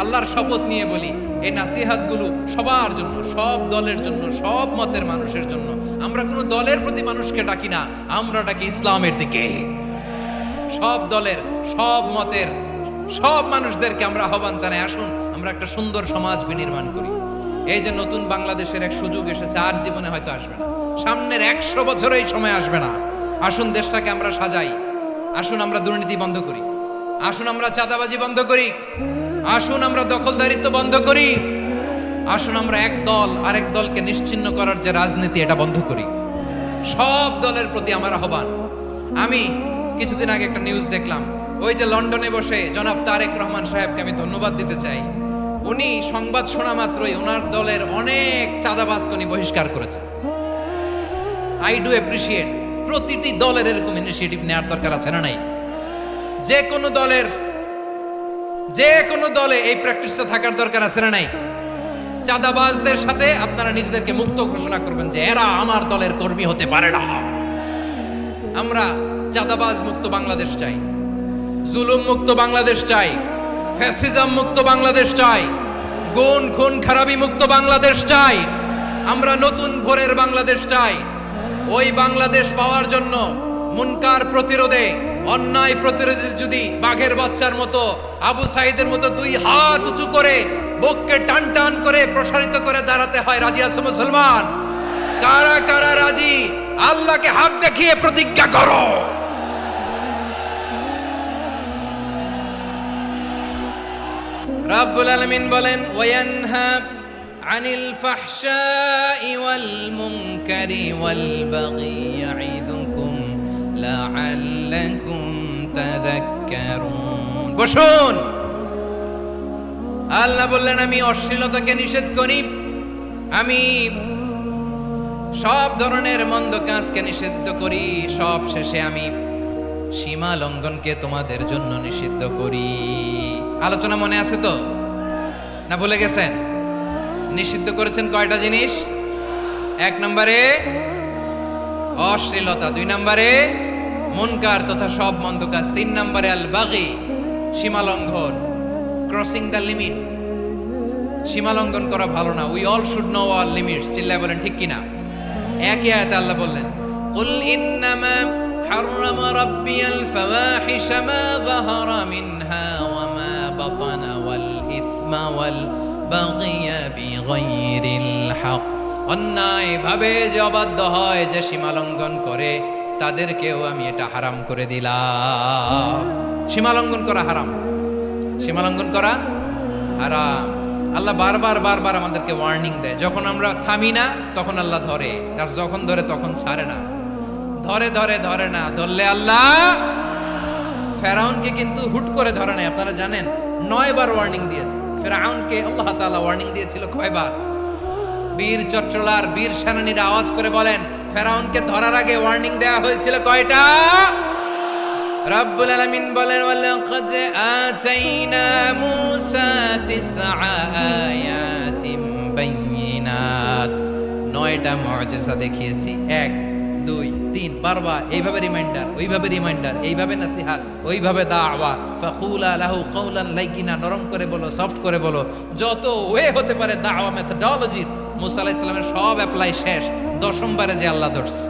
আল্লাহর শপথ নিয়ে বলি, এই নাসিহাতগুলো সবার জন্য, সব দলের জন্য, সব মতের মানুষের জন্য। আমরা কোনো দলের প্রতি মানুষকে ডাকি না, আমরা ডাকি ইসলামের দিকে। সব দলের, সব মতের, সব মানুষদেরকে আমরা আহ্বান জানাই, আসুন আমরা একটা সুন্দর সমাজ বিনির্মাণ করি। এই যে নতুন বাংলাদেশের এক সুযোগ এসেছে, আর জীবনে হয়তো আসবে না, সামনের 100 বছরে এই সময় আসবে না। আসুন দেশটাকে আমরা সাজাই, আসুন আমরা দুর্নীতি বন্ধ করি, আসুন আমরা চাঁদাবাজি বন্ধ করি, আসুন আমরা দখলদারিত্ব বন্ধ করি, আসুন আমরা এক দল আরেক দলকে নিশ্চিহ্ন করার যে রাজনীতি, এটা বন্ধ করি। সব দলের প্রতি আমার আহ্বান। আমি কিছুদিন আগে একটা নিউজ দেখলাম, ওই যে লন্ডনে বসে জনাব তারেক রহমান সাহেবকে আমি ধন্যবাদ দিতে চাই। উনি সংবাদ শোনা মাত্রই ওনার দলের অনেক চাঁদাবাজকে উনি বহিষ্কার করেছেন। I do appreciate. প্রতিটি দলের এরকম ইনিশিয়েটিভ নেওয়ার দরকার আছে না নাই? যে কোনো দলের যে কোনো দলে এই প্র্যাকটিসটা থাকার দরকার আছে না নাই? চাঁদাবাজদের সাথে আপনারা নিজেদেরকে মুক্ত ঘোষণা করবেন যে এরা আমার দলের কর্মী হতে পারে না। আমরা চাঁদাবাজ মুক্ত বাংলাদেশ চাই, জুলুম মুক্ত বাংলাদেশ চাই, ফ্যাসিজম মুক্ত বাংলাদেশ চাই, গুণ খুন খারাপি মুক্ত বাংলাদেশ চাই। আমরা নতুন ভোরের বাংলাদেশ চাই। ওই বাংলাদেশ পাওয়ার জন্য মুনকার প্রতিরোধে, অন্যায় প্রতিরোধে যদি বাঘের বাচ্চার মতো, আবু সাইদের মতো দুই হাত উঁচু করে বুককে টান টান করে প্রসারিত করে দাঁড়াতে হয়, রাজি আছো মুসলমান? কারা কারা রাজি? আল্লাহকে হাত দেখিয়ে প্রতিজ্ঞা করো। রাব্বুল আলামিন বলেন, ওয়ায়ানহা আনিল ফাহশাই ওয়াল মুনকারি ওয়াল বাগি ইয়াইদুকুম লাআল্লাকুম তাযাক্কারুন। বসুন। আল্লাহ বললেন, আমি অশ্লীলতাকে নিষেধ করি, আমি সব ধরনের মন্দ কাজকে নিষিদ্ধ করি, সব শেষে আমি সীমা লঙ্ঘনকে তোমাদের জন্য নিষিদ্ধ করি। আলোচনা মনে আছে তো, না ভুলে গেছেন? নিষিদ্ধ করেছেন কয়টা জিনিস? 1 নম্বরে অশ্লীলতা, 2 নম্বরে মুনকার তথা সব মন্দ কাজ, 3 নম্বরে আল বাগি, সীমা লঙ্ঘন, ক্রসিং দ্য লিমিট। সীমা লঙ্ঘন করা ভালো না। We all should know our limits. চিল্লায় বলেন ঠিক কিনা? একই আয়াতে আল্লাহ বললেন, কুল ইন্নামা হাররামা রাব্বিয়াল ফাওয়াহিশা মা যাহারা মিনহা ওয়া মা বাতানা ওয়াল ইসমা ওয়াল বাগিয়া বিগাইরিল হক। অন্যায় ভাবে যে অবাধ্য হয়, যে সীমা লঙ্ঘন করে, তাদেরকেও আমি এটা হারাম করে দিলাম। সীমা লঙ্ঘন করা হারাম, সীমা লঙ্ঘন করা হারাম। আল্লাহ বারবার বারবার আমাদেরকে ওয়ার্নিং দেয়। যখন আমরা থামি না তখন আল্লাহ ধরে, আর যখন ধরে তখন ছাড়ে না। ধরে ধরে ধরে না, ধরলে আল্লাহ। ফেরাউনকে কিন্তু হুট করে ধরে নাই, আপনারা জানেন 9 বার ওয়ার্নিং দিয়েছে। ফেরাউনকে আল্লাহ তাআলা ওয়ার্নিং দিয়েছিল কয়বার? বীর চট্টলার বীর সেনানীরা আওয়াজ করে বলেন, ফেরাউনকে ধরার আগে ওয়ার্নিং দেওয়া হয়েছিল কয়টা? রাব্বুল আলামিন বলেন, ওয়ালাকাদ আতাইনা মূসা 9 আয়াতিন বাইয়িনাত। 9টা মুআজিজা দেখিয়েছি। 1 2 3 বারবার এইভাবে রিমাইন্ডার, ওইভাবে রিমাইন্ডার, এইভাবে নসিহত, ওইভাবে দাওয়া। ফাকুলা লাহু কাওলান লাইয়িনা, নরম করে বলো, সফট করে বলো। যত ওয়ে হতে পারে দাওয়া মেথডোলজি মূসা আলাইহিস সালামের সব অ্যাপ্লাই শেষ। 10ম বারে যে আল্লাহ ধরছে,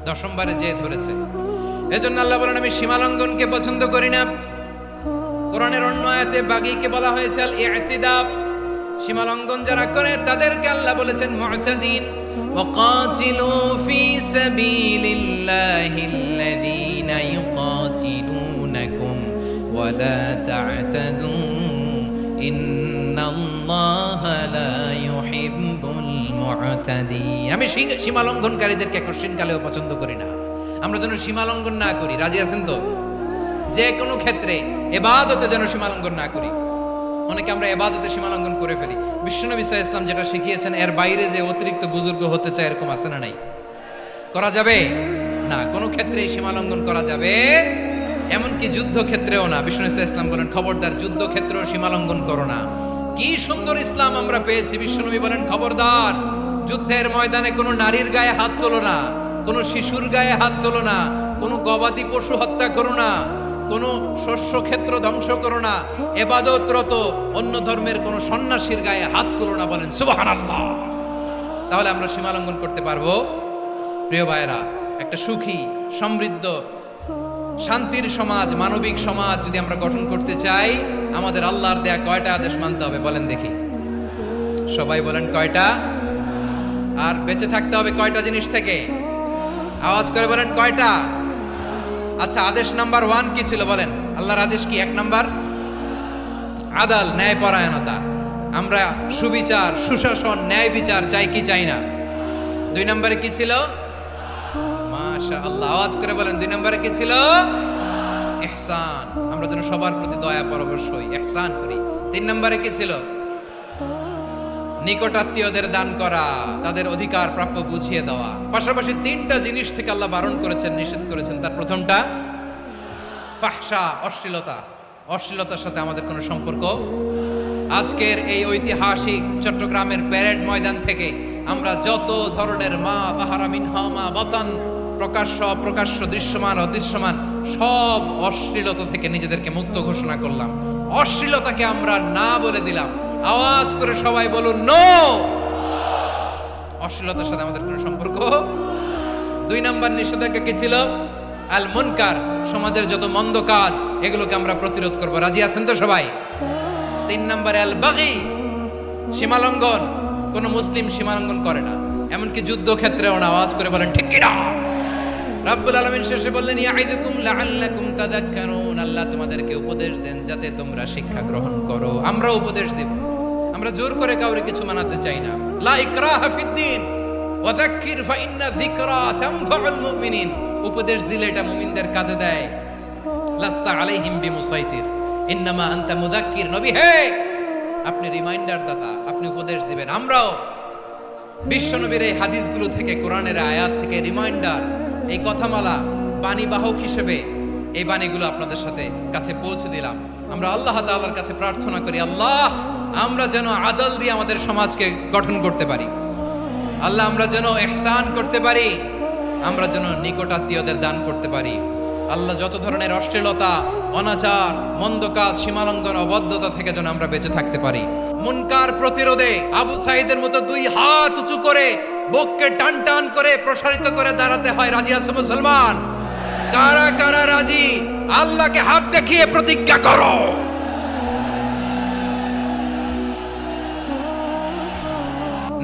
10ম বারে যে ধরেছে। এজন্য আল্লাহ বলেন, আমি সীমা লঙ্ঘনকে পছন্দ করি না। কোরআনের অন্য আয়াতে বাগীকে বলা হয়েছে আল ইতিদা। সীমা লঙ্ঘন যারা করে তাদেরকে আল্লাহ বলেছেন মুতাদিন। ওয়াকাতিলু ফি সাবিলিল্লাহিল্লাযীনা ইউকাতিলুনাকুম ওয়া লা তা'তাদু ইন্নাল্লাহা লা ইউহিব্বুল মুতাদিন। আমি সীমা লঙ্ঘনকারীদেরকে কোশ্চিনকালেও পছন্দ করি না। আমরা যেন সীমা লঙ্ঘন না করি, রাজি আছেন তো? যে কোনো ক্ষেত্রে ইবাদতে যেন সীমা লঙ্ঘন না করি। অনেকে আমরা ইবাদতে সীমা লঙ্ঘন করে ফেলি। বিশ্বনবী সাল্লাল্লাহু আলাইহি ওয়াসাল্লাম যেটা শিখিয়েছেন এর বাইরে যে অতিরিক্ত বুজুর্গ হতে চায়, এরকম আছে না নাই? করা যাবে না, কোনো ক্ষেত্রে সীমা লঙ্ঘন করা যাবে, এমনকি যুদ্ধ ক্ষেত্রেও না। বিশ্বনবী সাল্লাল্লাহু আলাইহি ওয়াসাল্লাম বলেন, খবরদার যুদ্ধ ক্ষেত্রেও সীমা লঙ্ঘন করো না। কি সুন্দর ইসলাম আমরা পেয়েছি। বিশ্বনবী বলেন, খবরদার যুদ্ধের ময়দানে কোনো নারীর গায়ে হাত তোলো না, কোনো শিশুর গায়ে হাত তোলো না, কোনো গবাদি পশু হত্যা করো না, কোনো শস্য ক্ষেত্র ধ্বংস করো না, ইবাদতরত অন্য ধর্মের কোনো সন্ন্যাসীর গায়ে হাত তোলো না। বলেন সুবহানাল্লাহ। তাহলে আমরা সীমা লঙ্ঘন করতে পারবো? প্রিয় ভাইরা, একটা সুখী, সমৃদ্ধ, শান্তির সমাজ, মানবিক সমাজ যদি আমরা গঠন করতে চাই, আমাদের আল্লাহর দেয়া কয়টা আদেশ মানতে হবে বলেন দেখি? সবাই বলেন কয়টা? আর বেঁচে থাকতে হবে কয়টা জিনিস থেকে? আওয়াজ করে বলেন কয়টা? আচ্ছা, আদেশ নাম্বার 1 কি ছিল বলেন? আল্লাহর আদেশ কি? 1 নাম্বার আদাল, ন্যায়পরায়ণতা। আমরা সুবিচার, সুশাসন, ন্যায় বিচার চাই কি চাই না? 2 নম্বরে কি ছিল? মাশাআল্লাহ, আওয়াজ করে বলেন 2 নম্বরে কি ছিল? ইহসান। আমরা যেন সবার প্রতি দয়া পরবশ হই, ইহসান করি। 3 নম্বরে কি ছিল? নিকটাত্মীয়দের দান করা, তাদের অধিকার প্রাপ্য বুঝিয়ে দেওয়া। পাশাপাশি 3টা জিনিস থেকে আল্লাহ বারণ করেছেন, নিষেধ করেছেন। তার প্রথমটা ফাহশা, অশ্লীলতা। অশ্লীলতার সাথে আমাদের কোনো সম্পর্ক। আজকের এই ঐতিহাসিক চট্টগ্রামের প্যারেড ময়দান থেকে আমরা যত ধরনের মা তাহারা মিনহা মা বাতান, প্রকাশ্য অপ্রকাশ্য, দৃশ্যমান অদৃশ্যমান সব অশ্লীলতা থেকে নিজেদেরকে মুক্ত ঘোষণা করলাম। অশ্লীলতাকে আমরা না বলে দিলাম। আওয়াজ করে সবাই বলুন নো। অশ্লীলতার সাথে আমাদের কোনো সম্পর্ক। 2 নম্বর নিষেধাজ্ঞা কি ছিল? আল মুনকার, সমাজের যত মন্দ কাজ এগুলোকে আমরা প্রতিরোধ করব। রাজি আছেন তো সবাই? 3 নম্বরে আল বাগি, সীমালঙ্ঘন। কোন মুসলিম সীমালঙ্ঘন করে না, এমনকি যুদ্ধক্ষেত্রেও না। আওয়াজ করে বলেন ঠিক কি না? রব্বুল আলামিন শেষে বললেন ইয়াইদুকুম লাআল্লাকুম তাযাক্কারুন, আল্লাহ তোমাদেরকে উপদেশ দেন যাতে তোমরা শিক্ষা গ্রহণ করো। আমরা উপদেশ দেব, আমরা জোর করে কাউরে কিছু মানাতে চাই না। লা ইকরাহা ফিদ্দিন ওয়া যাক্কির ফাইন্না যিকরা তানফাউল মুমিনিন। উপদেশ দিলে এটা মুমিনদের কাজে দেয়। লাস্তা আলাইহিম বিমুসাইতির ইন্নামা আনতা মুযাক্কির। নবী হে, আপনি রিমাইন্ডার দাতা, আপনি উপদেশ দিবেন। আমরাও বিশ্বনবীর এই হাদিসগুলো থেকে, কোরআনের আয়াত থেকে রিমাইন্ডার, এই কথামালা বাণীবাহক হিসেবে এই বাণীগুলো আপনাদের সাথে কাছে পৌঁছে দিলাম। আমরা আল্লাহ তাআলার কাছে প্রার্থনা করি, আল্লাহ আমরা যেন আদল দিয়ে আমাদের সমাজকে গঠন করতে পারি। আল্লাহ আমরা যেন ইহসান করতে পারি, আমরা যেন নিকটাত্মীয়দের দান করতে পারি। আল্লাহ যত ধরনের অশ্লীলতা, অনাচার, মন্দ কাজ, সীমালঙ্ঘন, অবদ্ধতা থেকে যেন আমরা বেঁচে থাকতে পারি। মুনকার প্রতিরোধে আবু সাঈদের মতো 2 হাত উঁচু করে, বুককে টান টান করে প্রসারিত করে দাঁড়াতে হয়। রাজি আছো মুসলমান? কারা কারা রাজি? আল্লাহকে হাত দেখিয়ে প্রতিজ্ঞা করো।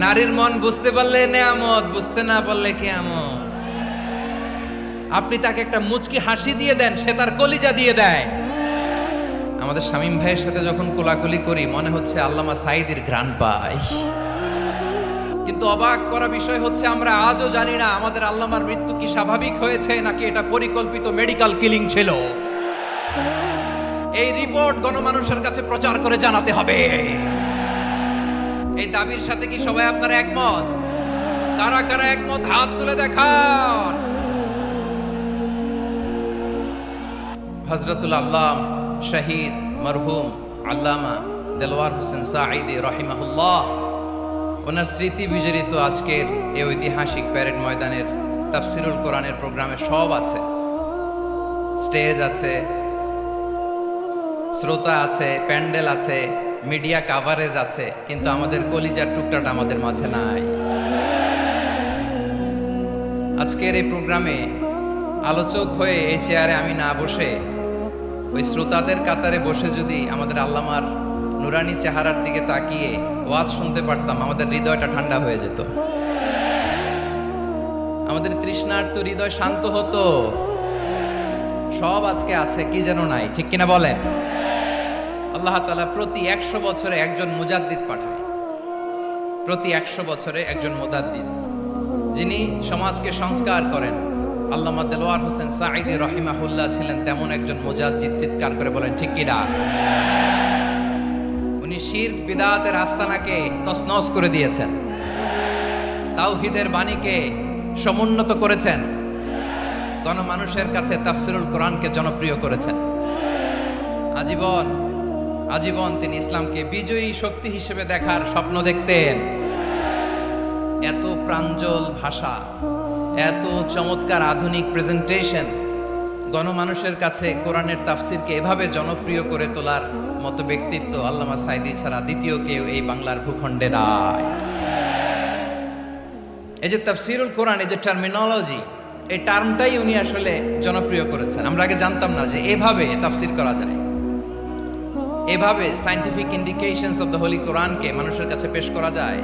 নারীর মন বুঝতে পারলে নেয়ামত, বুঝতে না পারলে কিয়ামত। আপনি তাকে একটা মুচকি হাসি দিয়ে দেন, সে তার কলিজা দিয়ে দেয়। আমাদের শামীম ভাইয়ের সাথে যখন কোলাকুলি করি মনে হচ্ছে আল্লামা সাঈদীর ঘ্রাণ পাই। কিন্তু অবাক করা বিষয় হচ্ছে আমরা আজও জানি না আমাদের আল্লামার মৃত্যু কি স্বাভাবিক হয়েছে নাকি এটা পরিকল্পিত মেডিকেল কিলিং ছিল। এই রিপোর্ট গণমানুষের কাছে প্রচার করে জানাতে হবে। এই দাবির সাথে কি সবাই আপনারা একমত? কারা কারা একমত হাত তুলে দেখান। হযরতুল আল্লাম শহীদ মরহুম আল্লামা দেলওয়ার হোসেন সাঈদী রাহিমাহুল্লাহ, ওনার স্মৃতি বিজড়িত আজকের এই ঐতিহাসিক প্যারেড ময়দানের তাফসিরুল কোরআনের প্রোগ্রামে সব আছে। স্টেজ আছে, শ্রোতা আছে, প্যান্ডেল আছে, মিডিয়া কাভারেজ আছে, কিন্তু আমাদের কলিজার টুকটাটা আমাদের মাঝে নাই। আজকের এই প্রোগ্রামে আলোচক হয়ে এই চেয়ারে আমি না বসে ওই শ্রোতাদের কাতারে বসে যদি আমাদের আল্লামার নুরানি চেহারার দিকে তাকিয়ে ওয়াজ শুনতে পারতাম, আমাদের হৃদয়টা ঠান্ডা হয়ে যেত, আমাদের তৃষ্ণার্ত হৃদয় শান্ত হতো। সব আজকে আছে, কি যেন নাই, ঠিক কিনা বলেন? আল্লাহ তাআলা প্রতি 100 বছরে একজন মুজাদ্দিদ পাঠায়। প্রতি 100 বছরে একজন মুজাদ্দিদ, যিনি সমাজকে সংস্কার করেন। আল্লামা দেলওয়ার হোসেন সাঈদী রাহিমাহুল্লাহ ছিলেন তেমন একজন মুজাদ্দিদ। চিৎকার করে বলেন ঠিক কিনা? উনি শিরক বিদআতের আস্তানাকে তছনছ করে দিয়েছেন, তাওহীদের বাণীকে সমুন্নত করেছেন, গণমানুষের কাছে তাফসিরুল কোরআনকে জনপ্রিয় করেছেন। আজীবন আজীবন তিনি ইসলামকে বিজয়ী শক্তি হিসেবে দেখার স্বপ্ন দেখতেন। এত প্রাঞ্জল ভাষা, এত চমৎকার আধুনিক প্রেজেন্টেশন, গণমানুষের কাছে কোরআনের তাফসিরকে এভাবে জনপ্রিয় করে তোলার মতো ব্যক্তিত্ব আল্লামা সাঈদী ছাড়া দ্বিতীয় কেউ এই বাংলার ভূখণ্ডে নাই। এই যে তাফসিরুল কোরআন, এই যে টার্মিনোলজি, এই টার্মটাই উনি আসলে জনপ্রিয় করেছেন। আমরা আগে জানতাম না যে এভাবে তাফসির করা যায়, এভাবে scientific indications of the Holi কোরআনকে মানুষের কাছে পেশ করা যায়,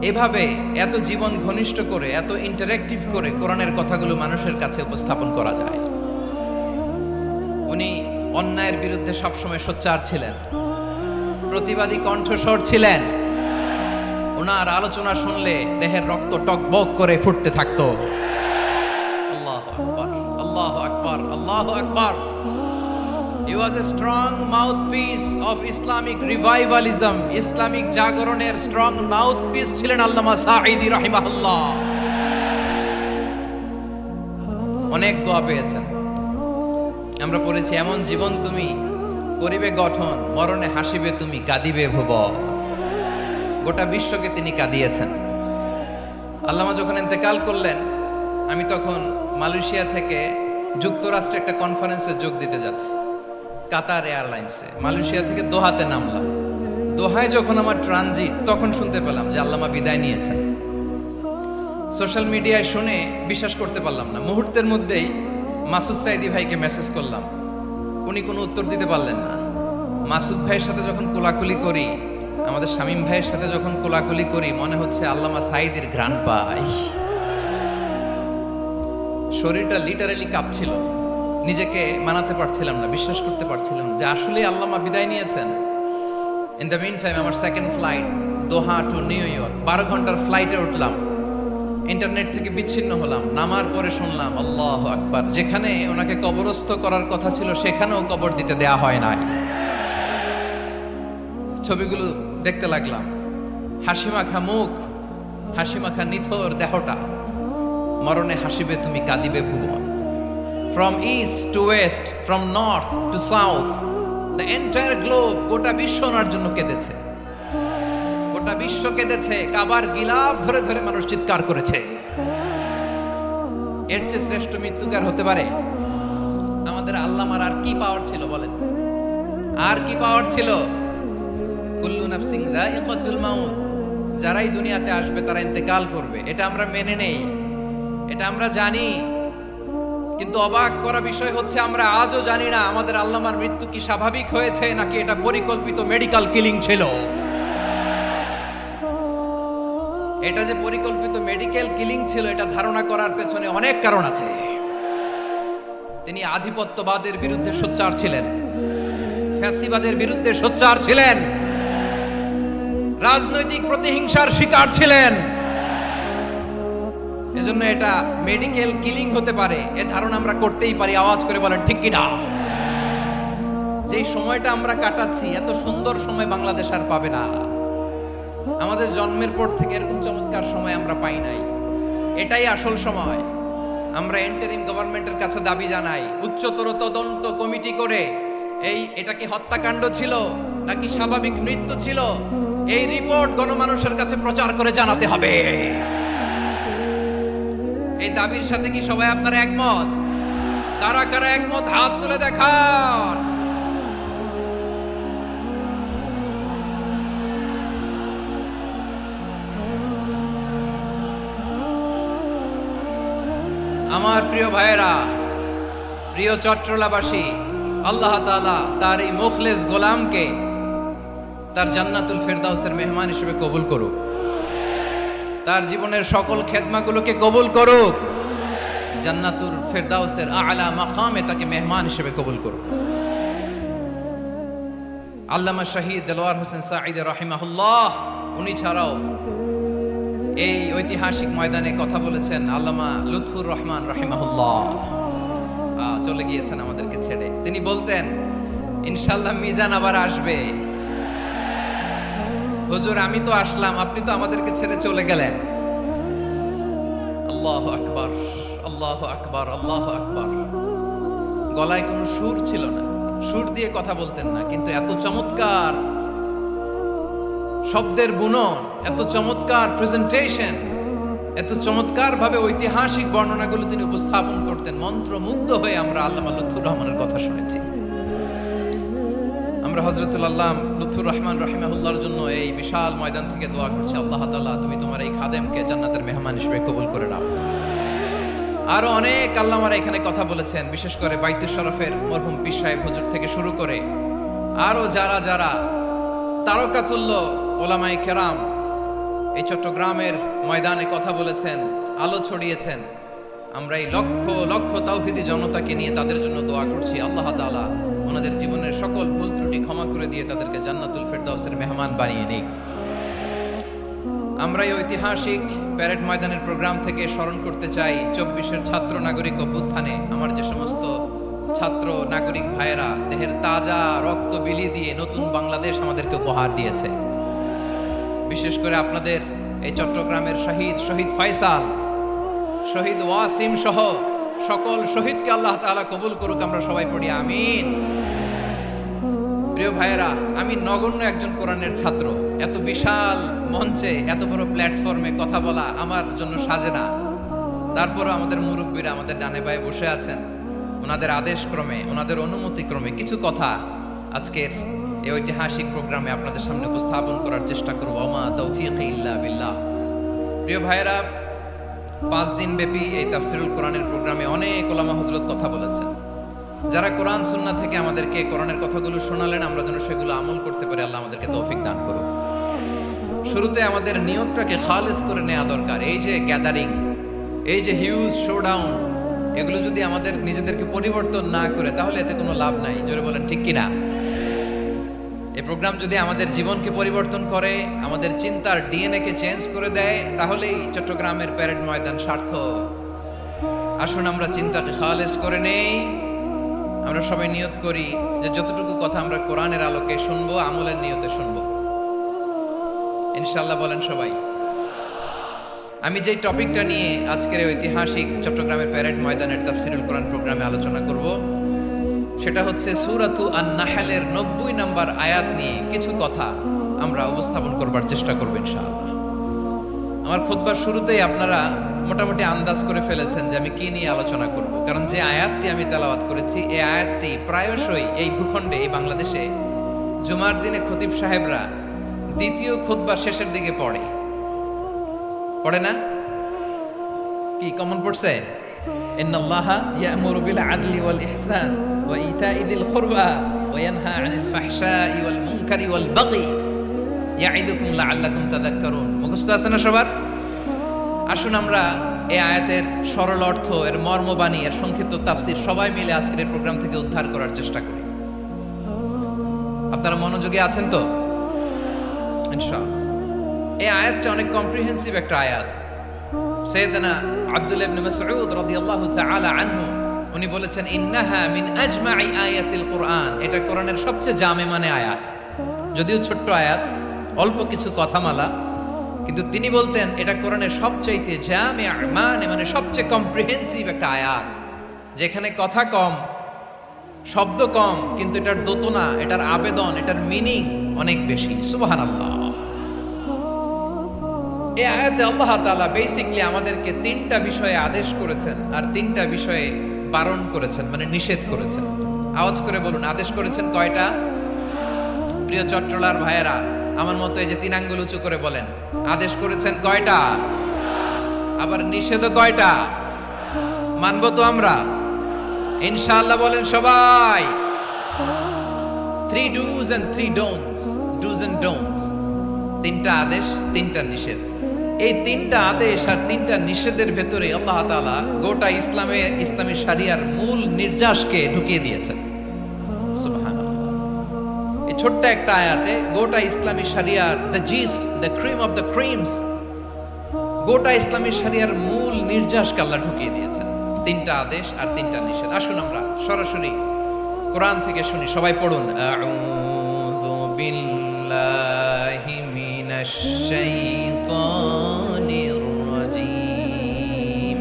এভাবে এত জীবন ঘনিষ্ঠ করে, এত ইন্টারেক্টিভ করে কোরআনের কথাগুলো মানুষের কাছে উপস্থাপন করা যায়। উনি অন্যায়ের বিরুদ্ধে সবসময় সোচ্চার ছিলেন, প্রতিবাদী কণ্ঠস্বর ছিলেন। ওনার আলোচনা শুনলে দেহের রক্ত টকবক করে ফুটতে থাকতো। আল্লাহু আকবার, আল্লাহু আকবার, আল্লাহু আকবার। He was a strong mouthpiece of Islamic revivalism. Islamic জাগরণের স্ট্রং মাউথপিস ছিলেন আল্লামা সাঈদী রাহিমাহুল্লাহ। অনেক দোয়া পেয়েছেন। আমরা পড়েছি, এমন জীবন তুমি করিবে গঠন, মরণে হাসিবে তুমি, কাঁদিবে ভুবন। গোটা বিশ্বকে তিনি কাঁদিয়েছেন। আল্লামা যখন ইন্তেকাল করলেন, আমি তখন মালয়েশিয়া থেকে যুক্তরাষ্ট্রে একটা কনফারেন্সে যোগ দিতে যাচ্ছি, কাতার এয়ারলাইন্সে। মালয়েশিয়া থেকে দোহাতে নামলাম। দোহায় যখন আমার ট্রানজিট, তখন শুনতে পেলাম যে আল্লামা বিদায় নিয়েছেন। সোশ্যাল মিডিয়ায় শুনে বিশ্বাস করতে পারলাম না। মুহূর্তের মধ্যেই মাসুদ সাইদি ভাইকে মেসেজ করলাম, উনি কোনো উত্তর দিতে পারলেন না। মাসুদ ভাইয়ের সাথে যখন কোলাকুলি করি, আমাদের শামীম ভাইয়ের সাথে যখন কোলাকুলি করি, মনে হচ্ছে আল্লামা সাইদির ঘ্রাণ পাই। শরীরটা লিটারালি কাঁপছিল, নিজেকে মানাতে পারছিলাম না, বিশ্বাস করতে পারছিলাম না যে আসলে আল্লামা বিদায় নিয়েছেন। ইন দ্য মিন টাইম আমার সেকেন্ড ফ্লাইট দোহা টু নিউ ইয়র্ক, 12 ঘন্টার ফ্লাইটে উঠলাম। ইন্টারনেট থেকে বিচ্ছিন্ন হলাম। নামার পরে শুনলাম আল্লাহু আকবার, যেখানে ওনাকে কবরস্থ করার কথা ছিল সেখানেও কবর দিতে দেয়া হয় নাই। ছবিগুলো দেখতে লাগলাম, হাসিমাখা মুখ, হাসিমাখা নিথর দেহটা। মরণে হাসিবে তুমি, কাঁদিবে ভুবন। From east to west, from north to south, the entire globe, গোটা বিশ্ব ওনার জন্য কেঁদেছে। গোটা বিশ্ব কেঁদেছে, কাবার গিলাফ ধরে ধরে মানুষ চিৎকার করেছে। এর চেয়ে শ্রেষ্ঠ মৃত্যুকার হতে পারে? আমাদের আল্লামার আর কি পাওয়ার ছিল বলেন? আর কি পাওয়ার ছিল? কুল্লু নাফসিন যায়িকাতুল মাউত, যারাই দুনিয়াতে আসবে তারা ইন্তেকাল করবে, এটা আমরা মেনে নেই, এটা আমরা জানি। কিন্তু অবাক করা বিষয় হচ্ছে আমরা আজও জানি না আমাদের আল্লামার মৃত্যু কি স্বাভাবিক হয়েছে নাকি এটা পরিকল্পিত মেডিকেল কিলিং ছিল। এটা যে পরিকল্পিত মেডিকেল কিলিং ছিল, এটা ধারণা করার পেছনে অনেক কারণ আছে। তিনি আধিপত্যবাদের বিরুদ্ধে সোচ্চার ছিলেন, ফ্যাসিবাদের বিরুদ্ধে সোচ্চার ছিলেন, রাজনৈতিক প্রতিহিংসার শিকার ছিলেন। এজন্য এটা মেডিকেল কিলিং হতে পারে, এ ধারণা আমরা করতেই পারি। আওয়াজ করে বলেন ঠিক কি না? যে সময়টা আমরা কাটাচ্ছি, এত সুন্দর সময় বাংলাদেশ আর পাবে না। আমাদের জন্মের পর থেকে এরকম চমৎকার সময় আমরা পাই নাই। এটাই আসল সময়। আমরা ইন্টারিম গভর্নমেন্টের কাছে দাবি জানাই, উচ্চতর তদন্ত কমিটি করে এটা কি হত্যাকাণ্ড ছিল নাকি স্বাভাবিক মৃত্যু ছিল, এই রিপোর্ট গণমানুষের কাছে প্রচার করে জানাতে হবে। এই দাবির সাথে কি সবাই আপনারা একমত? কারা কারা একমত হাত তুলে দেখান। আমার প্রিয় ভাইয়েরা, প্রিয় চট্টলাবাসী, আল্লাহ তাআলা তার এই মুখলেস গোলামকে তার জান্নাতুল ফেরদাউসের মেহমান হিসেবে কবুল করুক, তার জীবনের সকল খেদমাগুলোকে কবুল করুক, জান্নাতুল ফেরদাউসের আলা মাকামে তাকে মেহমান হিসেবে কবুল করুক। আল্লামা শহীদ দেলোয়ার হোসেন সাঈদী রাহিমাহুল্লাহ, উনি ছাড়াও এই ঐতিহাসিক ময়দানে কথা বলেছেন আল্লামা লুৎফুর রহমান রাহিমাহুল্লাহ। চলে গিয়েছেন আমাদেরকে ছেড়ে। তিনি বলতেন, ইনশাআল্লাহ মিজান আবার আসবে। হুজুর, আমি তো আসলাম, আপনি তো আমাদেরকে ছেড়ে চলে গেলেন। আল্লাহু আকবার, আল্লাহু আকবার, আল্লাহু আকবার। গলায় কোনো সুর ছিল না, সুর দিয়ে কথা বলতেন না, কিন্তু এত চমৎকার শব্দের বুনন, এত চমৎকার প্রেজেন্টেশন, এত চমৎকার ভাবে ঐতিহাসিক বর্ণনাগুলো তিনি উপস্থাপন করতেন। মন্ত্রমুগ্ধ হয়ে আমরা আল্লামা লুৎফুর রহমানের কথা শুনেছি। আমরা হযরতুল আল্লামা লুৎফুর রহমান রাহিমাহুল্লাহর জন্য এই বিশাল ময়দান থেকে দোয়া করছি, আল্লাহ তাআলা তুমি তোমার এই খাদেমকে জান্নাতের মেহমান হিসেবে কবুল করে নাও। আরো অনেক আল্লামারা এখানে কথা বলেছেন, বিশেষ করে বাইতুল শরফের মরহুম পীর সাহেব হুজুর থেকে শুরু করে আরো যারা যারা তারকাতুল্য ওলামায়ে কেরাম এই চট্টগ্রামের ময়দানে কথা বলেছেন, আলো ছড়িয়েছেন। আমরা এই লক্ষ লক্ষ তাওহীদি জনতাকে নিয়ে তাদের জন্য দোয়া করছি, আল্লাহ তাআলা ওনাদের জীবনের সকল ভুল ত্রুটি ক্ষমা করে দিয়ে তাদেরকে জান্নাতুল ফেরদাউসের মেহমান বানিয়ে নিক। আমরা এই ঐতিহাসিক প্যারেড ময়দানের প্রোগ্রাম থেকে স্মরণ করতে চাই 24-এর ছাত্র নাগরিক অভ্যুত্থানে আমার যে সমস্ত ছাত্র নাগরিক ভাইয়েরা দেহের তাজা রক্ত বিলিয়ে দিয়ে নতুন বাংলাদেশ আমাদেরকে উপহার দিয়েছে। বিশেষ করে আপনাদের এই চট্টগ্রামের শহীদ ফয়সাল, শহীদ ওয়াসিম সহ সকল শহীদকে আল্লাহ তাআলা কবুল করুক। আমরা সবাই পড়ি আমিন। প্রিয় ভাইয়েরা, আমি নগণ্য একজন কোরআনের ছাত্র। এত বিশাল মঞ্চে, এত বড় প্ল্যাটফর্মে কথা বলা আমার জন্য সাজে না। তারপরও আমাদের মুরব্বীরা আমাদের ডানে বায়ে বসে আছেন, ওনাদের আদেশ ক্রমে, ওনাদের অনুমতি ক্রমে কিছু কথা আজকের এই ঐতিহাসিক প্রোগ্রামে আপনাদের সামনে উপস্থাপন করার চেষ্টা করব। ওমা তৌফিক ইল্লা বিল্লাহ। প্রিয় ভাইয়েরা, 5 দিন ব্যাপী এই তাফসিরুল কোরআনের প্রোগ্রামে অনেক ওলামা হযরত কথা বলেছেন। যারা কোরআন সুন্নাহ থেকে আমাদেরকে কোরআনের কথাগুলো শোনালেন, আমরা যেন সেগুলো আমল করতে পারি, আল্লাহ আমাদেরকে তৌফিক দান করুন। শুরুতে আমাদের নিয়তটাকে খালেস করে নেওয়া দরকার। এই যে গ্যাদারিং, এই যে হিউজ শোডাউন, এগুলো যদি আমাদের নিজেদেরকে পরিবর্তন না করে, তাহলে এতে কোনো লাভ নাই। জোরে বলেন ঠিক কিনা? এই প্রোগ্রাম যদি আমাদের জীবনকে পরিবর্তন করে, আমাদের চিন্তার ডিএনএ কে চেঞ্জ করে দেয়, তাহলেই চট্টগ্রামের প্যারেড ময়দান সার্থক। আসুন আমরা চিন্তাকে খালেস করে নেই। আমরা সবাই নিয়ত করি যে যতটুকু কথা আমরা কোরআনের আলোকে শুনবো, আমলের নিয়তে শুনবো ইনশাআল্লাহ। বলেন সবাই। আমি যে টপিকটা নিয়ে আজকের এই ঐতিহাসিক চট্টগ্রামের প্যারেড ময়দানের তাফসিরুল কোরআন প্রোগ্রামে আলোচনা করব, সেটা হচ্ছে সূরাতু আন-নাহলের 90 নম্বর আয়াত নিয়ে কিছু কথা আমরা উপস্থাপন করবার চেষ্টা করব ইনশাআল্লাহ। আমার খুতবার শুরুতেই আপনারা মোটামুটি আন্দাজ করে ফেলেছেন যে আমি কি নিয়ে আলোচনা করব, কারণ যে আয়াতটি আমি তেলাওয়াত করেছি, এই আয়াতটি প্রায়শই এই ভূখণ্ডে, এই বাংলাদেশে জুমার দিনে খতিব সাহেবরা দ্বিতীয় খুতবার শেষের দিকে পড়ে না? কি কমন পড়ছে? ইন্নাল্লাহা ইয়া'মুরু বিল আদলি ওয়াল ইহসান ওয়া ইতাই যিল কুরবা ওয়া ইয়ানহা আনিল ফাহশাই ওয়াল মুনকারি ওয়াল বাগি ইয়া'iদুকুম লাআল্লাকুম তাযাক্কারুন। মুখস্থ আছে না সবার? আসুন আমরা এই আয়াতের সরল অর্থ, এর মর্মবাণী, এর সংক্ষিপ্ত তাফসীর সবাই মিলে আজকের এই প্রোগ্রাম থেকে উদ্ধার করার চেষ্টা করি। আপনারা মনোযোগী আছেন তো? ইনশাআল্লাহ। এই আয়াতটা অনেক কম্প্রিহেন্সিভ একটা আয়াত। সাইয়েদনা আব্দুল্লাহ ইবনে মাসউদ রাদিয়াল্লাহু তাআলা আনহু উনি বলেছেন, ইন্নাহা মিন আজমাই আয়াতিল কুরআন। এটা কোরআনের সবচেয়ে জামে মানে আয়াত। যদিও ছোট্ট আয়াত, অল্প কিছু কথামালা, কিন্তু তিনি বলতেন এটা কোরআনের সবচাইতে জামে মানে সবচেয়ে কম্প্রিহেন্সিভ একটা আয়াত, যেখানে কথা কম, শব্দ কম, কিন্তু এটার দোতনা, এটার আবেদন, এটার মিনিং অনেক বেশি। সুবহানাল্লাহ। এই আয়াতে আল্লাহ তাআলা বেসিক্যালি আমাদেরকে 3টা বিষয়ে আদেশ করেছেন আর 3টা বিষয়ে বারণ করেছেন, মানে নিষেধ করেছেন। আওয়াজ করে বলুন, আদেশ করেছেন কয়টা? প্রিয় চট্টলার ভাইয়েরা, আমার মতো এই যে 3 আঙ্গুল উঁচু করে বলেন, আদেশ করেছেন কয়টা? আবার নিষেধও কয়টা? মানবো তো আমরা ইনশাআল্লাহ? বলেন সবাই। 3 do's and 3 don'ts, do's and don'ts। 3টা আদেশ, 3টা নিষেধ। এই 3টা আদেশ আর 3টা নিষেধের ভেতরে আল্লাহ তাআলা গোটা ইসলামী শরিয়ার মূল নির্যাসকে ঢুকিয়ে দিয়েছেন। সুবহানাল্লাহ। এই ছোট্ট একটা আয়াতে গোটা ইসলামী শরিয়ার, the gist, the cream of the creams, গোটা ইসলামী শরিয়ার মূল নির্যাসকে আল্লাহ ঢুকিয়ে দিয়েছেন। 3টা আদেশ আর 3টা নিষেধ। আসুন আমরা সরাসরি কোরআন থেকে শুনি। সবাই পড়ুন। আউযু বিল্লাহি মিনাশ শাইতানির রাজীম।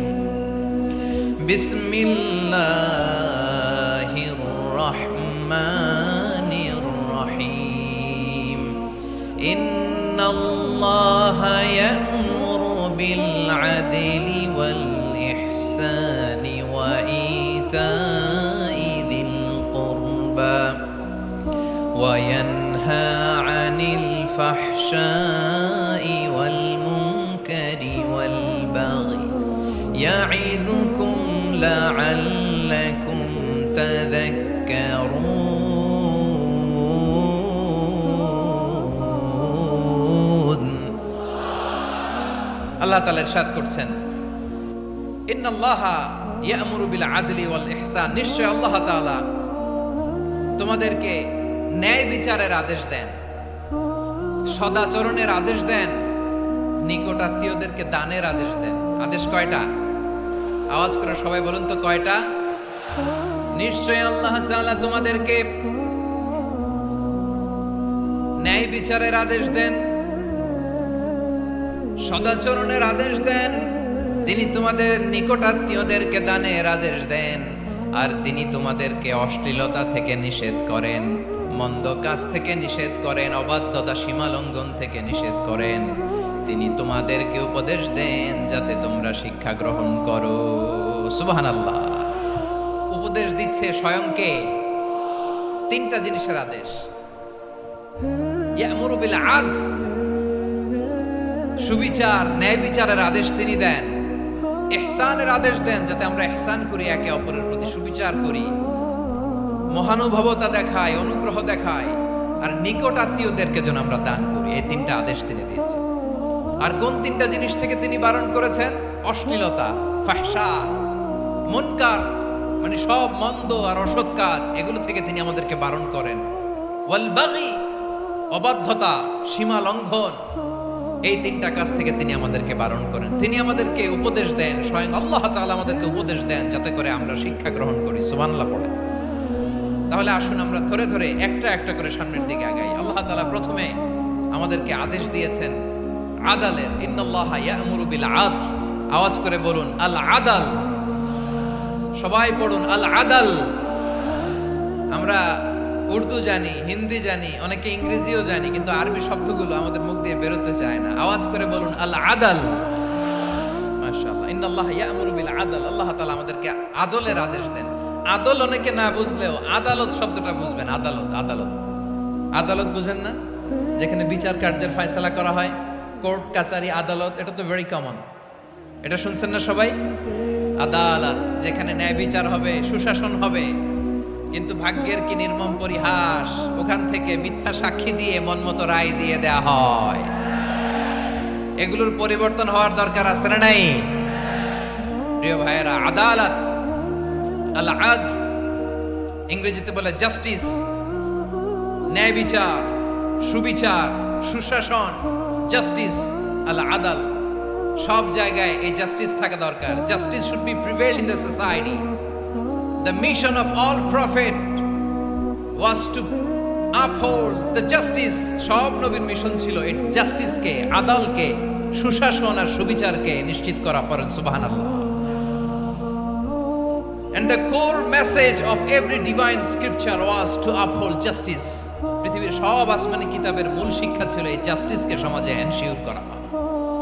বিসমিল্লাহির রাহমানির রাহিম। ইন্নাল্লাহা ইয়া'মুরু বিল আদলি ওয়াল ইহসানি ওয়া ইতাই যিল কুরবা ওয়া ইয়ানহা আনিল ফাহশাই ওয়াল মুনকারি ওয়াল বাগি ইয়া'iযুকুম লাআল্লাকুম তাযাক্কারুন। আল্লাহ তাআলা ইরশাদ করছেন, ইন্নাল্লাহা ইয়া'মুরু বিল আদলি ওয়াল ইহসান। নিশ্চয় আল্লাহ তাআলা তোমাদেরকে ন্যায় বিচারের আদেশ দেন, সদাচরণের আদেশ দেন, নিকটাত্মীয়দেরকে দানের আদেশ দেন। আদেশ কয়টা? আওয়াজ করে সবাই বলুন তো কয়টা? নিশ্চয় আল্লাহ তাআলা তোমাদেরকে ন্যায় বিচারের আদেশ দেন, সদাচরণের আদেশ দেন, তিনি তোমাদের নিকটাত্মীয়দেরকে দানের আদেশ দেন, আর তিনি তোমাদেরকে অশ্লীলতা থেকে নিষেধ করেন। মন্দ কাজ থেকে নিষেধ করেন, অবাধ্যতা সীমা লঙ্ঘন থেকে নিষেধ করেন। তিনি তোমাদেরকে উপদেশ দেন যাতে তোমরা শিক্ষা গ্রহণ করো। সুবহানাল্লাহ। উপদেশ দিচ্ছে স্বয়ংকে। তিনটা জিনিসের আদেশ। ইয়ামুরু বিল আদল, সুবিচার ন্যায় বিচারের আদেশ তিনি দেন। ইহসানের আদেশ দেন যাতে আমরা ইহসান করি, একে অপরের প্রতি সুবিচার করি, মহানুভবতা দেখায়, অনুগ্রহ দেখায়, আর নিকট আত্মীয়দেরকে যেন আমরা দান করি। এই তিনটা আদেশ তিনি দিয়েছেন। আর কোন তিনটা জিনিস থেকে তিনি বারণ করেছেন? অশ্লীলতা, ফাহশা, মুনকার, মানে সব মন্দ আর অসৎ কাজ, এগুলো থেকে তিনি আমাদেরকে বারণ করেন। ওয়াল বাগি, অবাধ্যতা, সীমা লঙ্ঘন, এই তিনটা কাজ থেকে তিনি আমাদেরকে বারণ করেন। তিনি আমাদেরকে উপদেশ দেন, স্বয়ং আল্লাহ তাআলা আমাদেরকে উপদেশ দেন যাতে করে আমরা শিক্ষা গ্রহণ করি। সুবহানাল্লাহ পড়ে। তাহলে আসুন আমরা ধরে ধরে একটা একটা করে সামনের দিকে আগাই। আল্লাহ তাআলা প্রথমে আমাদেরকে আদেশ দিয়েছেন আদালের। ইন্নাল্লাহা ইয়া'মুরু বিল আদল। আওয়াজ করে বলুন আল আদাল। সবাই পড়ুন আল আদাল। আমরা উর্দু জানি, হিন্দি জানি, অনেকে ইংরেজিও জানি, কিন্তু আরবি শব্দগুলো আমাদের মুখ দিয়ে বেরোতে চায় না। আওয়াজ করে বলুন আল আদাল। মাশাআল্লাহ। ইন্নাল্লাহা ইয়া'মুরু বিল আদল। আল্লাহ তাআলা আমাদেরকে আদলের আদেশ দেন। আদল অনেকে না বুঝলেও আদালত শব্দটা বুঝবেন। আদালত, আদালত, আদালত বুঝেন না? যেখানে বিচার কার্যের ফয়সালা করা হয়, কোর্ট কাচারি আদালত, এটা তো ভেরি কমন। এটা শুনছেন না সবাই? আদালত, যেখানে ন্যায় বিচার হবে, সুশাসন হবে। কিন্তু ভাগ্যের কি নির্মম পরিহাস, ওখান থেকে মিথ্যা সাক্ষী দিয়ে মনমতো রায় দিয়ে দেয়া হয়। এগুলোর পরিবর্তন হওয়ার দরকার আছে না নাই? প্রিয় ভাইয়েরা, আদালত, আল আদল, ইংরেজিতে বলে জাস্টিস, ন্যায় বিচার, সুবিচার, সুশাসন, জাস্টিস, আল আদল। সব জায়গায় এই জাস্টিস থাকা দরকার। Justice should be prevail in the society. The mission of all prophet was to uphold the justice. সব নবীর মিশন ছিল এই জাস্টিসকে, আদালকে, সুশাসন আর সুবিচারকে নিশ্চিত করা। পড়েন সুবহানাল্লাহ। And the core message of every divine scripture was to uphold justice. পৃথিবীর সব আসমানি কিতাবের মূল শিক্ষা ছিল এই জাস্টিসকে সমাজে এনশিওর করা,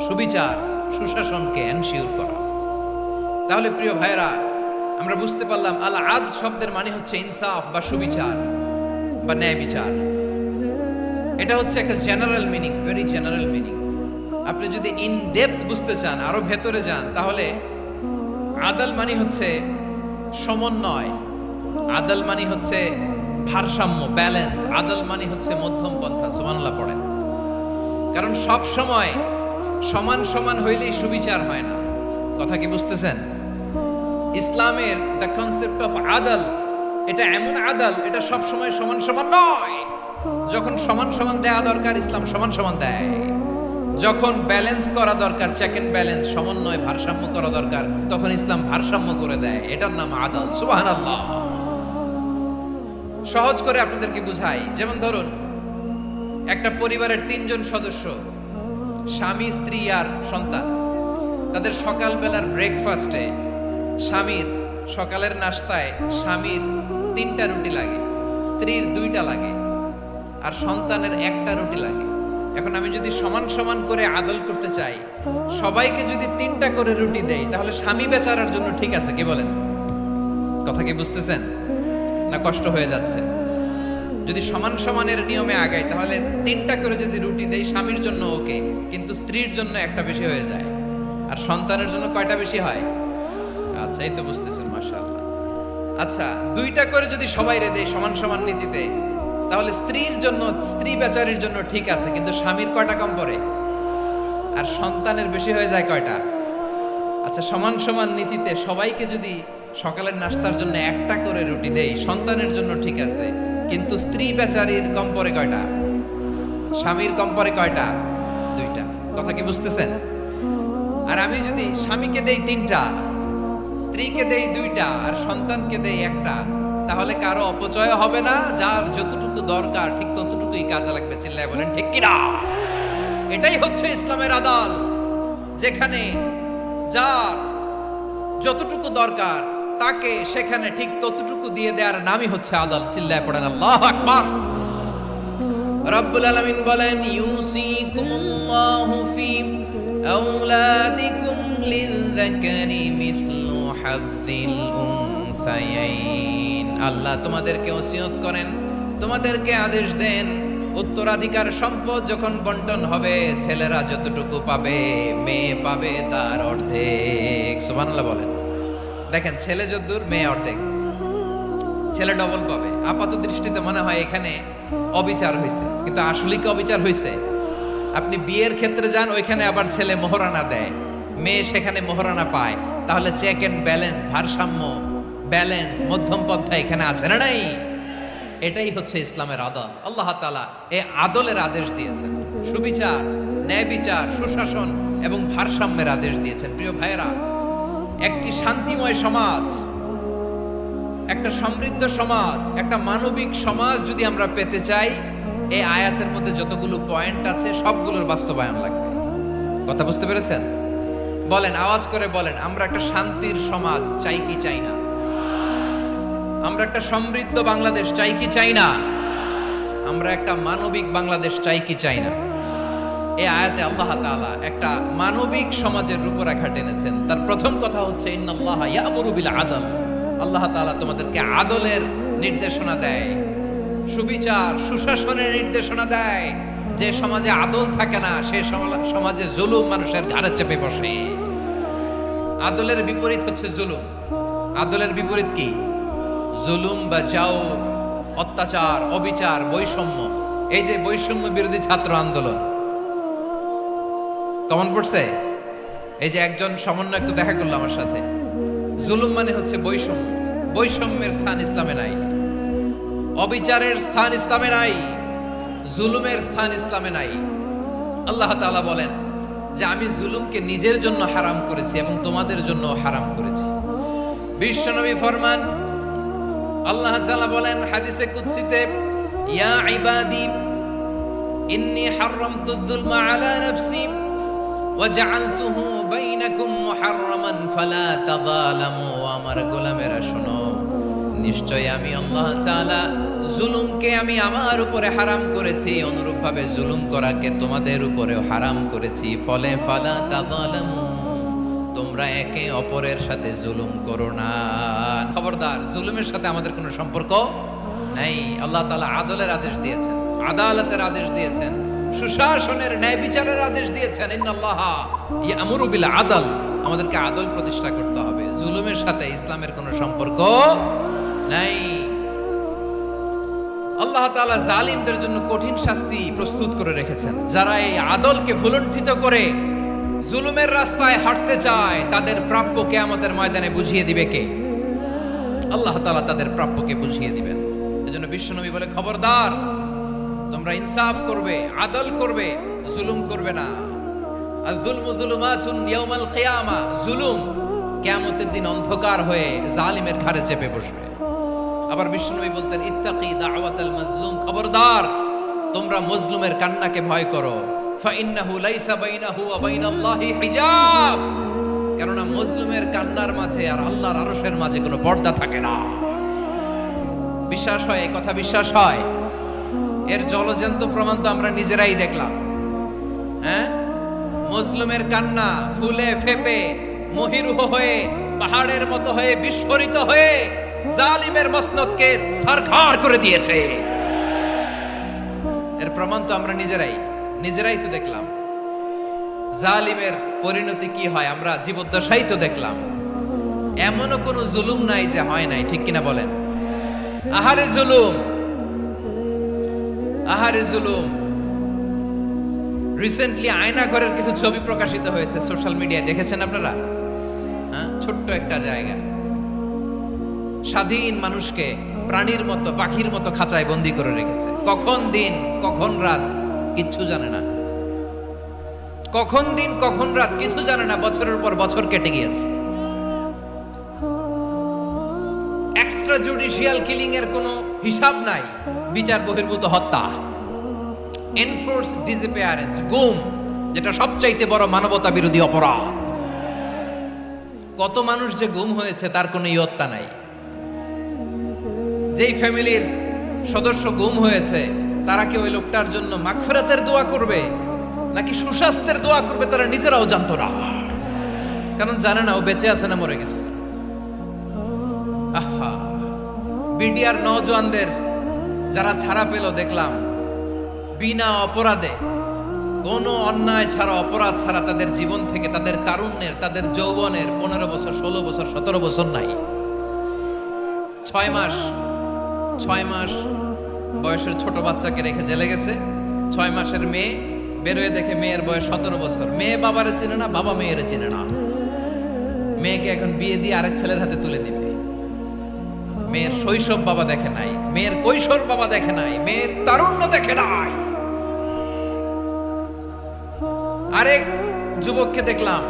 সুবিচার, সুশাসনকে এনশিওর করা। তাহলে প্রিয় ভাইরা, আমরা বুঝতে পারলাম আল আদ শব্দের মানে হচ্ছে ইনসাফ বা সুবিচার বা ন্যায় বিচার। এটা হচ্ছে একটা general meaning, very general meaning. আপনি যদি ইন ডেপথ বুঝতে চান, আরো ভেতরে যান, তাহলে আদাল মানে হচ্ছে সমন্বয়, আদাল মানে হচ্ছে ভারসাম্য, ব্যালেন্স। আদাল মানে হচ্ছে মধ্যম পন্থা। সুবহানাল্লাহ পড়েন। কারণ সব সময় সমান সমান হইলেই সুবিচার হয় না। কথা কি বুঝতেছেন? ইসলামের দ্য কনসেপ্ট অফ আদাল, এটা এমন আদাল, এটা সব সময় সমান সমান নয়। যখন সমান সমান দেয়া দরকার, ইসলাম সমান সমান দেয়। যখন ব্যালেন্স করা দরকার, চেক এন্ড ব্যালেন্স, সমন্বয়, ভারসাম্য করা দরকার, তখন ইসলাম ভারসাম্য করে দেয়। এটার নাম আদাল। সুবহানাল্লাহ। সহজ করে আপনাদেরকে বুঝাই। যেমন ধরুন, একটা পরিবারের 3 জন সদস্য, স্বামী, স্ত্রী আর সন্তান। তাদের সকালবেলার ব্রেকফাস্টে, স্বামীর সকালের নাস্তায় স্বামীর 3টা রুটি লাগে, স্ত্রীর 2টা লাগে, আর সন্তানের 1টা রুটি লাগে। এখন আমি যদি সমান সমান করে আদল করতে চাই, সবাইকে যদি 3টা করে রুটি দেই, তাহলে স্বামী বেচারার জন্য ঠিক আছে? কি বলেন? কথা কি বুঝতেছেন না কষ্ট হয়ে যাচ্ছে? যদি সমান সমানের নিয়মে আগাই, তাহলে 3টা করে যদি রুটি দেই, স্বামীর জন্য ওকে, কিন্তু স্ত্রীর জন্য 1টা বেশি হয়ে যায়। আর সন্তানের জন্য কয়টা বেশি হয়? আচ্ছা, এই তো বুঝতেছেন, মাশাআল্লাহ। আচ্ছা, 2টা করে যদি সবাই দেই সমান সমান নীতিতে, তাহলে স্ত্রীর জন্য, স্ত্রী বেচারির জন্য ঠিক আছে, কিন্তু স্বামীর কয়টা কম পড়ে? আর সন্তানের বেশি হয়ে যায় কয়টা? আচ্ছা, সমান সমান নীতিতে সবাইকে যদি সকালের নাস্তার জন্য 1টা করে রুটি দেই, সন্তানের জন্য ঠিক আছে, কিন্তু স্ত্রী বেচারির কম পড়ে কয়টা? স্বামীর কম পড়ে কয়টা? 2টা। কথা কি বুঝতেছেন? আর আমি যদি স্বামীকে দেই 3টা, স্ত্রীকে দেই 2টা, আর সন্তানকে দেই 1টা, তাহলে কারো অপচয় হবে না। যার যতটুকু দরকার ঠিক ততটুকুই কাজে লাগবে। চিল্লায় বলেন ঠিক কিনা? এটাই হচ্ছে ইসলামের আদাল, যেখানে যার যতটুকু দরকার তাকে সেখানে ঠিক ততটুকু দিয়ে দেওয়ার নামই হচ্ছে আদাল। চিল্লায় পড়েন আল্লাহু আকবার। রব্বুল আলামিন বলেন ইউসিকুমুল্লাহু ফি আওলাদিকুম লিযযাকারি মিসলু হাযযিল উনসায়াইন। আল্লাহ তোমাদেরকে ওসিয়ত করেন, তোমাদেরকে আদেশ দেন, উত্তরাধিকার সম্পদ যখন বন্টন হবে ছেলেরা যতটুকু পাবে মেয়ে পাবে তার অর্ধেক। সুবহানাল্লাহ বলেন। দেখেন ছেলে যতদূর মেয়ে অর্ধেক, ছেলে ডবল পাবে। আপাত দৃষ্টিতে মনে হয় এখানে অবিচার হয়েছে, কিন্তু আসলে কি অবিচার হয়েছে? আপনি বিয়ের ক্ষেত্রে যান, ওইখানে আবার ছেলে মোহরানা দেয়, মেয়ে সেখানে মোহরানা পায়। তাহলে চেক এন্ড ব্যালেন্স, ভারসাম্য, ব্যালেন্স, মধ্যম পন্থা এখানে আছে না নাই? এটাই হচ্ছে ইসলামের আদল। আল্লাহ তাআলা এই আদলের আদেশ দিয়েছেন, সুবিচার, ন্যায় বিচার, সুশাসন এবং ভারসাম্যের আদেশ দিয়েছেন। প্রিয় ভাইয়েরা, একটি শান্তিময় সমাজ, একটা সমৃদ্ধ সমাজ, একটা মানবিক সমাজ যদি আমরা পেতে চাই, এই আয়াতের মধ্যে যতগুলো পয়েন্ট আছে সবগুলোর বাস্তবায়ন লাগবে। কথা বুঝতে পেরেছেন? বলেন, আওয়াজ করে বলেন, আমরা একটা শান্তির সমাজ চাই কি চাই না? আমরা একটা সমৃদ্ধ বাংলাদেশ চাই কি চাই না? আমরা একটা মানবিক বাংলাদেশ চাই কি চাই না? এই আয়াতে আল্লাহ তাআলা একটা মানবিক সমাজের রূপরেখা টেনেছেন। তার প্রথম কথা হচ্ছে ইন্নাল্লাহা ইয়া'মুরু বিল আদল। আল্লাহ তাআলা তোমাদেরকে আদলের নির্দেশনা দেয়, সুবিচার, সুশাসনের নির্দেশনা দেয়। যে সমাজে আদল থাকে না সে সমাজে জুলুম মানুষের ঘাড়ে চেপে বসে। আদলের বিপরীত হচ্ছে জুলুম। আদলের বিপরীত কি? জুলুম বা জাওর, অত্যাচার, অবিচার, বৈষম্য। এই যে বৈষম্য বিরোধী ছাত্র আন্দোলন কমন পড়ছে? এই যে একজন সমন্বয়ক তো দেখা করলো আমার সাথে। জুলুম মানে হচ্ছে বৈষম্য। বৈষম্যের স্থান ইসলামে নাই, অবিচারের স্থান ইসলামে নাই, জুলুমের স্থান ইসলামে নাই। আল্লাহ তাআলা বলেন যে আমি জুলুমকে নিজের জন্য হারাম করেছি এবং তোমাদের জন্য হারাম করেছি। বিশ্বনবী ফরমান, আল্লাহ তাআলা বলেন হাদিসে কুদসিতে, ইয়া ইবাদি ইন্নী হারামতু যুলমা আলা নাফসি ওয়া জাআলতুহু বাইনাকুম মুহাররামান ফালা তাযালামু। আমার গোলামেরা শোনো, নিশ্চয় আমি আল্লাহ তাআলা জুলুমকে আমি আমার উপরে হারাম করেছি, অনুরূপভাবে জুলুম করাকে তোমাদের উপরেও হারাম করেছি। ফলে ফালা তাযালামু, তোমরা একে অপরের সাথে জুলুম করো না। খবরদার, জুলুমের সাথে আমাদের কোনো সম্পর্ক নাই। আল্লাহ তাআলা আদলের আদেশ দিয়েছেন, আদালতের আদেশ দিয়েছেন, সুশাসনের, ন্যায় বিচারের আদেশ দিয়েছেন। ইন্নাল্লাহা ইয়া'মুরু বিল আদল। আমাদেরকে আদল প্রতিষ্ঠা করতে হবে। জুলুমের সাথে ইসলামের কোনো সম্পর্ক নাই। আল্লাহ তাআলা জালিমদের জন্য কঠিন শাস্তি প্রস্তুত করে রেখেছেন। যারা এই আদলকে ভুলুণ্ঠিত করে জুলুমের রাস্তায় হাঁটতে চায়, তাদের প্রাপ্য কিয়ামতের ময়দানে বুঝিয়ে দিবে কে? আল্লাহ তাআলা তাদের প্রাপ্যকে বুঝিয়ে দিবেন। এজন্য বিশ্বনবী বলে, খবরদার, তোমরা ইনসাফ করবে, আদল করবে, জুলুম করবে না। আয-যুলমু যুলুমাতুন ইয়াউমাল কিয়ামা। জুলুম কিয়ামতের দিন অন্ধকার হয়ে জালিমের ঘাড়ে চেপে বসবে। আবার বিশ্বনবী বলতেন, ইত্তাকি দাওয়াতাল মাজলুম। খবরদার, তোমরা মজলুমের কান্নাকে ভয় করো। ফাইন্নাহু লাইসা বাইনাহু ওয়া বাইনাল্লাহি হিজাব। কেননা মজলুমের কান্নার মাঝে আর আল্লাহর আরশের মাঝে কোনো পর্দা থাকে না। বিশ্বাস হয়? এই কথা বিশ্বাস হয়? এর জলজ্যান্ত প্রমাণ তো আমরা নিজেরাই দেখলাম। হ্যাঁ, মজলুমের কান্না ফুলে ফেপে মহিরুহ হয়ে, পাহাড়ের মতো হয়ে, বিস্ফোরিত হয়ে জালিমের মসনদকে ছারখার করে দিয়েছে। এর প্রমাণ তো আমরা নিজেরাই তো দেখলাম। জালিমের পরিণতি কি হয় আমরা জীবদ্দশাই তো দেখলাম। এমনও কোনো জুলুম নাই যে হয় নাই, ঠিক কিনা বলেন? আহারে জুলুম, আহারে জুলুম। রিসেন্টলি আয়না ঘরের কিছু ছবি প্রকাশিত হয়েছে সোশ্যাল মিডিয়ায়, দেখেছেন আপনারা? হ্যাঁ, ছোট্ট একটা জায়গা, স্বাধীন মানুষকে প্রাণীর মতো, পাখির মতো খাঁচায় বন্দি করে রেখেছে। কখন দিন কখন রাত কিচ্ছু জানে না, কখন দিন কখন রাত কিছু জানে না। বছরের পর বছর কেটে গিয়েছে। এক্সট্রা জুডিশিয়াল কিলিং এর কোনো হিসাব নাই। বিচার বহির্ভূত হত্যা, এনফোর্স ডিসঅ্যাপিয়ারেন্স, গুম, যেটা সবচাইতে বড় মানবতা বিরোধী অপরাধ। কত মানুষ যে গুম হয়েছে তার কোনো ইয়ত্তা নাই। যেই ফ্যামিলির সদস্য গুম হয়েছে তারা কি ওই লোকটার জন্য মাগফিরাতের দোয়া করবে নাকি সুস্বাস্থ্যের দোয়া করবে তারা নিজেরাও জানতো না, কারণ জানে না ও বেঁচে আছে না মরে গেছে। আহা, বিডিআর নওজোয়ানদের যারা ছাড়া পেল দেখলাম বিনা অপরাধে, কোনো অন্যায় ছাড়া অপরাধ ছাড়া তাদের জীবন থেকে, তাদের তারুণ্যের, তাদের যৌবনের 15 বছর 16 বছর 17 বছর নাই, 6 মাস বয়সের ছোট বাচ্চাকে রেখে জেলে গেছে। 6 মাসের মেয়ে বেরোয় দেখে মেয়ের বয়স 17 বছর। মেয়ে বাবারে চিনে না, বাবা মেয়েরে চিনে না। মেয়েকে এখন বিয়ে দিয়ে আরেক ছেলের হাতে তুলে দিবে। মেয়ের শৈশব বাবা দেখে নাই, মেয়ের কৈশোর বাবা দেখে নাই, মেয়ের তারুণ্য দেখে নাই। আরেক যুবককে দেখলাম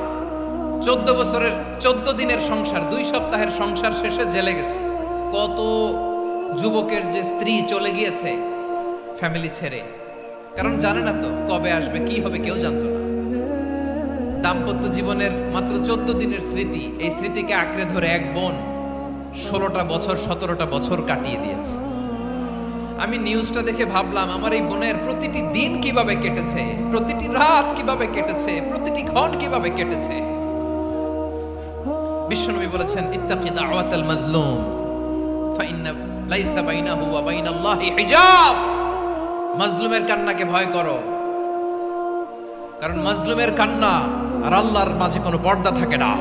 14 দিনের সংসার, 2 সপ্তাহের সংসার শেষে জেলে গেছে। কত যুবকের যে স্ত্রী চলে গিয়েছে ফ্যামিলি ছেড়ে, কারণ জানে না তো কবে আসবে, কি হবে, কেউ জানতো না। দাম্পত্য জীবনের মাত্র 14 দিনের স্মৃতি, এই স্মৃতিকে আঁকড়ে ধরে এক বোন 16টা বছর 17টা বছর কাটিয়ে দিয়েছে। আমি নিউজটা দেখে ভাবলাম আমার এই বোনের প্রতিটি দিন কিভাবে কেটেছে, প্রতিটি রাত কিভাবে কেটেছে, প্রতিটি ক্ষণ কিভাবে কেটেছে। বিশ্বনবী বলেছেন, ইত্তাকি দাওয়াতাল মাজলুম ফাইন্না লাইসা বাইনাহু ওয়া বাইনাল্লাহি হিজাব। মাজলুমের কান্নাকে ভয় করো, কারণ মাজলুমের কান্না আর আল্লাহর মাঝে কোনো পর্দা থাকে না।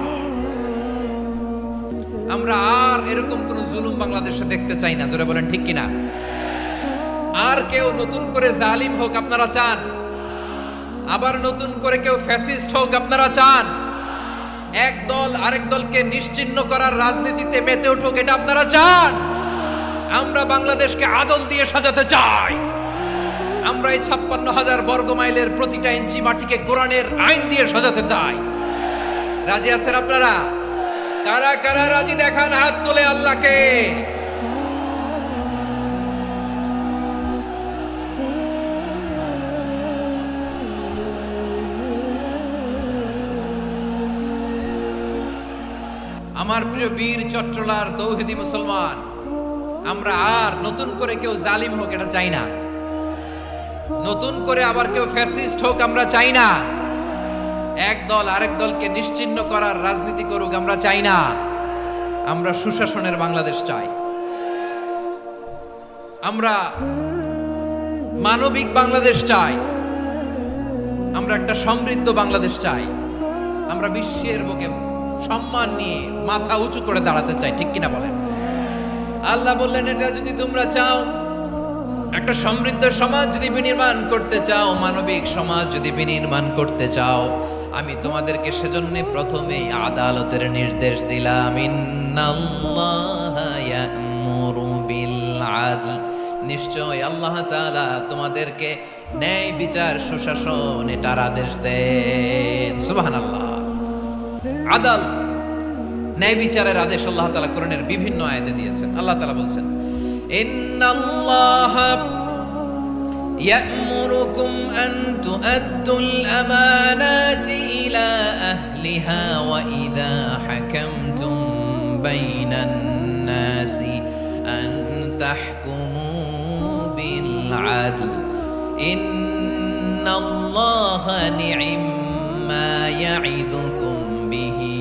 আমরা আর এরকম কোন জুলুম বাংলাদেশে দেখতে চাই না, জোরে বলেন ঠিক কিনা? আর কেউ নতুন করে জালিম হোক আপনারা চান? আবার নতুন করে কেউ ফ্যাসিস্ট হোক আপনারা চান? এক দল আরেক দলকে নিশ্চিহ্ন করার রাজনীতিতে মেতে উঠুক এটা আপনারা চান? আমরা বাংলাদেশকে আদল দিয়ে সাজাতে চাই। আমরা এই 56,000 বর্গ মাইলের প্রতিটা ইঞ্চি মাটিকে কোরআনের আইন দিয়ে সাজাতে চাই। রাজি আছেন আপনারা? কারা কারা রাজি দেখান হাত তুলে আল্লাহকে। আমার প্রিয় বীর চট্টলার তৌহিদি মুসলমান, আমরা আর নতুন করে কেউ জালিম হোক এটা চাই না, নতুন করে আবার কেউ ফ্যাসিস্ট হোক আমরা চাই না, এক দল আরেক দলকে নিশ্চিহ্ন করার রাজনীতি করুক আমরা চাই না। আমরা সুশাসনের বাংলাদেশ চাই, আমরা মানবিক বাংলাদেশ চাই, আমরা একটা সমৃদ্ধ বাংলাদেশ চাই, আমরা বিশ্বের বুকে সম্মান নিয়ে মাথা উঁচু করে দাঁড়াতে চাই, ঠিক কিনা বলেন? আল্লাহ বললেন, এটা যদি তোমরা চাও, একটা সমৃদ্ধ সমাজ যদি বিনির্মাণ করতে চাও, মানবিক সমাজ যদি বিনির্মাণ করতে চাও, আমি তোমাদেরকে সেজন্য প্রথমেই আদালতের নির্দেশ দিলাম। ইন্নাল্লাহা ইয়া'মুরু বিল আদল, নিশ্চয় আল্লাহ তাআলা তোমাদেরকে ন্যায় বিচার সুশাসন এটার আদেশ দেন। সুবহানাল্লাহ। আদাল, ন্যায় বিচারের আদেশ আল্লাহ তাআলা কোরআনের বিভিন্ন আয়াতে দিয়েছেন। আল্লাহ তাআলা বলছেন, ইন্নাল্লাহা ইয়া'মুরুকুম আন তুআদ্দুল আমানাতি ইলা আহলিহা ওয়া ইযা হাকামতুম বাইনান নাসি আন তাহকুমু বিল আদল ইন্নাল্লাহা নি'ম্মা ইয়া'iদুকুম বিহি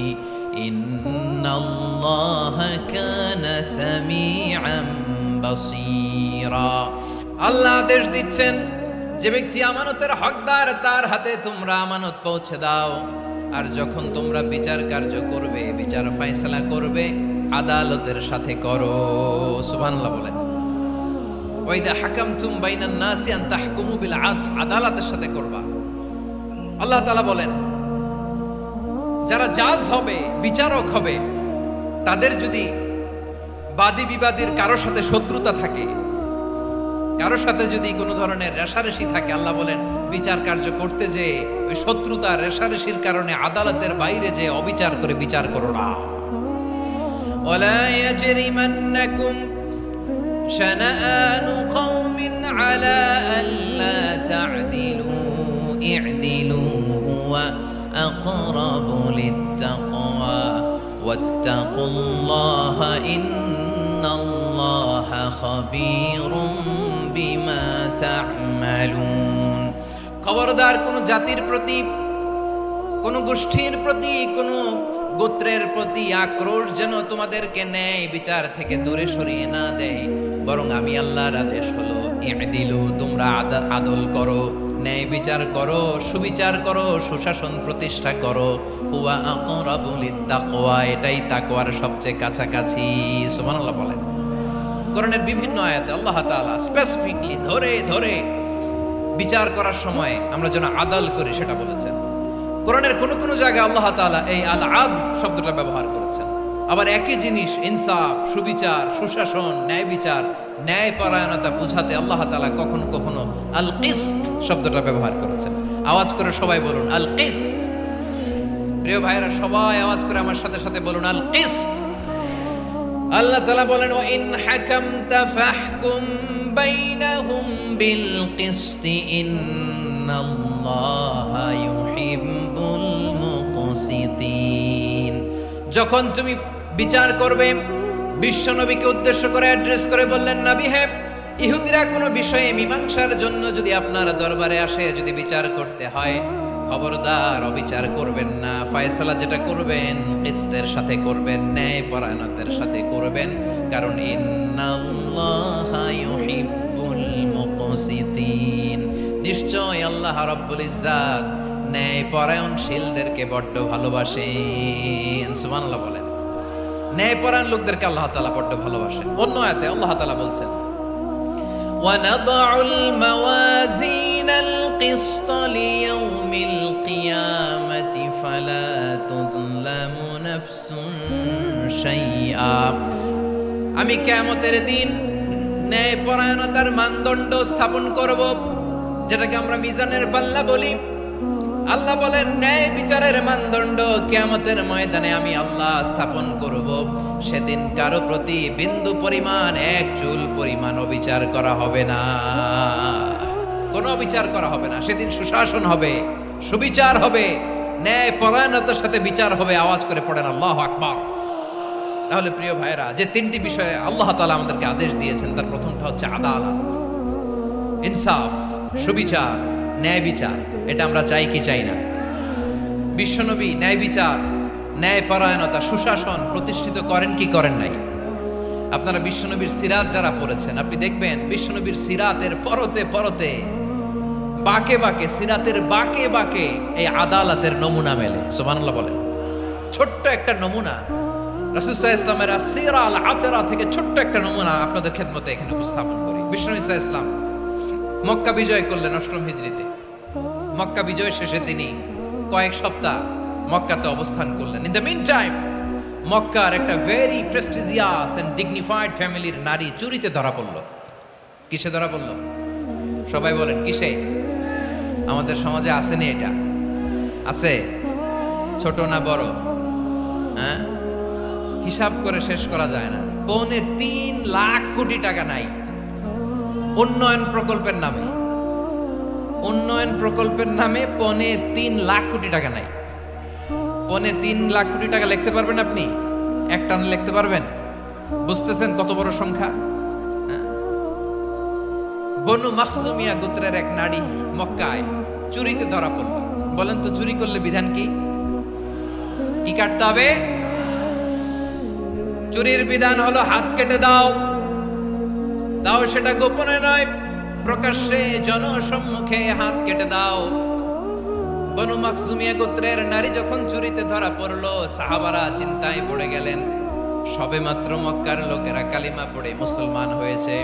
ইন্নাল্লাহা কানা সামিআন বাসীরা। আল্লাহ আদেশ দিচ্ছেন, যে ব্যক্তি আমানতের হকদার তার হাতে তোমরা আমানত পৌঁছে দাও, আর যখন তোমরা বিচার কার্য করবে, বিচার ফয়সালা করবে, আদালতের সাথে করো। সুবহানাল্লাহ বলেন। ওয়া ইযা হাকামতুম বাইনান নাসি আন তাহকুমু বিল আদল, আদালতের সাথে করবা। আল্লাহ তাআলা বলেন, যারা জাজ হবে, বিচারক হবে, তাদের যদি বাদী বিবাদীর কারো সাথে শত্রুতা থাকে, কারো সাথে যদি কোনো ধরনের রেষারেষি থাকে, আল্লাহ বলেন বিচার কার্য করতে যে ওই শত্রুতা রেষারেষির কারণে আদালতের বাইরে যে অবিচার করে বিচার করো না। ওয়ালা ইয়াজরিমান্নাকুম শানাআনু কওমিন আলা আল্লা তা'দিলু ই'দিলু হুয়া আকরাবু লিত্তাকওয়া ওয়াত্তাকুল্লাহা ইন্নাল্লাহা খাবীরুম বিমা তা'মালুন। খবরদার কোন জাতির প্রতি, কোন গোষ্ঠীর প্রতি, কোন গোত্রের প্রতি আক্রোশ যেন তোমাদেরকে ন্যায় বিচার থেকে দূরে সরিয়ে না দেয়, বরং আমি আল্লাহর আদেশ হলো ই'দিলু, তোমরা আদল করো, ন্যায় বিচার করো, সুবিচার করো, সুশাসন প্রতিষ্ঠা করো। হুয়া আকরাবু লিত্তাকওয়া, এটাই তাকওয়ার সবচেয়ে কাছাকাছি। সুবহানাল্লাহ বলেন। কোরআনের বিভিন্ন আয়াতে আল্লাহ তাআলা স্পেসিফিকলি ধরে ধরে বিচার করার সময় আমরা যেন আদল করি সেটা বলেছেন। কোরআনের কোন কোন জায়গায় আল্লাহ তাআলা এই আল আদল শব্দটা ব্যবহার করেছেন। আবার একই জিনিস ইনসাফ, সুবিচার, সুশাসন, ন্যায় বিচার, ন্যায় পরায়ণতা বুঝাতে আল্লাহ তাআলা কখনো কখনো আল কিসত শব্দটা ব্যবহার করেছেন। আওয়াজ করে সবাই বলুন আল কিসত। প্রিয় ভাইরা, সবাই আওয়াজ করে আমার সাথে সাথে বলুন আল কিসত। আল্লাহ তাআলা বলেন ওয়া ইন হাকামতা ফাহকুম বাইনাহুম বিল কিসতি ইন্নাল্লাহা ইউহিব্বুল মুকসিতিন। যখন তুমি বিচার করবে, বিশ্বনবীকে উদ্দেশ্য করে অ্যাড্রেস করে বললেন, নবী হে, ইহুদিরা কোনো বিষয়ে মীমাংসার জন্য যদি আপনার দরবারে আসে, যদি বিচার করতে হয়, খবরদার অবিচার করবেন না। ফয়সালা যেটা করবেন কিসতের সাথে করবেন, ন্যায় পরায়ণতার সাথে করবেন, কারণ ইন্নাল্লাহা ইউহিব্বুল মুকসিতিন, নিশ্চয় আল্লাহ রাব্বুল ইজ্জাত ন্যায় পরায়ণশীলদেরকে বড্ড ভালোবাসেন। সুবহানাল্লাহ বলেন। ন্যায় পরায়ণ লোকদেরকে আল্লাহ তাআলা বড্ড ভালোবাসেন। অন্য আয়াতে আল্লাহ তাআলা বলছেন وَنَضَعُ الْمَوَازِينَ الْقِسْطَ لِيَوْمِ الْقِيَامَةِ فَلَا تُظْلَمُ نَفْسٌ شَيْئًا। আমি কিয়ামতের দিন ন্যায় পরায়ণতার মানদণ্ড স্থাপন করব, যেটাকে আমরা মিজানের পাল্লা বলি। আল্লাহ বলেন ন্যায় বিচারের মানদণ্ড কিয়ামতের ময়দানে আমি আল্লাহ স্থাপন করব। সেদিন কারো প্রতি বিন্দু পরিমাণ, এক চুল পরিমাণ অবিচার করা হবে না, কোনো অবিচার করা হবে না। সেদিন সুশাসন হবে, সুবিচার হবে, ন্যায় পরায়ণতার সাথে বিচার হবে। আওয়াজ করে পড়েন আল্লাহু আকবার। তাহলে প্রিয় ভাইরা, যে তিনটি বিষয়ে আল্লাহ তাআলা আমাদেরকে আদেশ দিয়েছেন, তার প্রথমটা হচ্ছে আদালত, ইনসাফ, সুবিচার, ন্যায় বিচার। এটা আমরা চাই কি চাই না? বিশ্বনবী ন্যায় বিচার, ন্যায় পরায়ণতা, সুশাসন প্রতিষ্ঠিত করেন কি করেন নাই? আপনারা বিশ্বনবীর সিরাত যারা পড়েছেন, আপনি দেখবেন বিশ্বনবীর সিরাতের পরতে পরতে, বাঁকে বাঁকে, সিরাতের বাঁকে বাঁকে এই আদালতের নমুনা মেলে। সুবহানাল্লাহ বলেন। ছোট্ট একটা নমুনা রাসূল সাল্লাল্লাহু আলাইহি ওয়াসাল্লামের আসিরা আল আতরা থেকে ছোট্ট একটা নমুনা আপনাদের খেদমতে এখানে উপস্থাপন করি। বিশ্বনবী সাল্লাল্লাহু আলাইহি ওয়াসাল্লাম মক্কা বিজয় করলেন ৮ম হিজরিতে। মক্কা বিজয় শেষে তিনি কয়েক সপ্তাহ মক্কাতে অবস্থান করলেন। ইন দ্য মিন টাইম মক্কার একটা ভেরি প্রেস্টিজিয়াস এন্ড ডিগনিফাইড ফ্যামিলির নারী চুরিতে ধরা পড়ল। কিসে ধরা পড়ল? সবাই বলেন কিসে? আমাদের সমাজে আসেনি এটা? আছে? ছোট না বড়? হ্যাঁ, হিসাব করে শেষ করা যায় না। ৩.৫ লাখ কোটি টাকা নাই উন্নয়ন প্রকল্পের নামে। উন্নয়ন প্রকল্পের নামে ৩.৫ লাখ কোটি টাকা নাই। ৩.৫ লাখ কোটি টাকা লিখতে পারবেন আপনি? এক টানে লিখতে পারবেন? বুঝতেছেন কত বড় সংখ্যা? বনু মাখজুমিয়া গোত্রের এক নারী মক্কায় চুরিতে ধরা পড়ল। বলেন তো চুরি করলে বিধান কি? কি কাটতে হবে? চুরির বিধান হলো হাত কেটে দাও। দাও সেটা গোপনে নয়, প্রকাশ্যে জনসম্মুখে হাত কেটে দাও। বনু মাখজুমিয়া গোত্রের নারী যখন চুরিতে ধরা পড়লো, সাহাবারা চিন্তায় পড়ে গেলেন। সবেমাত্র মক্কার লোকেরা কালিমা পড়ে মুসলমান হয়েছে,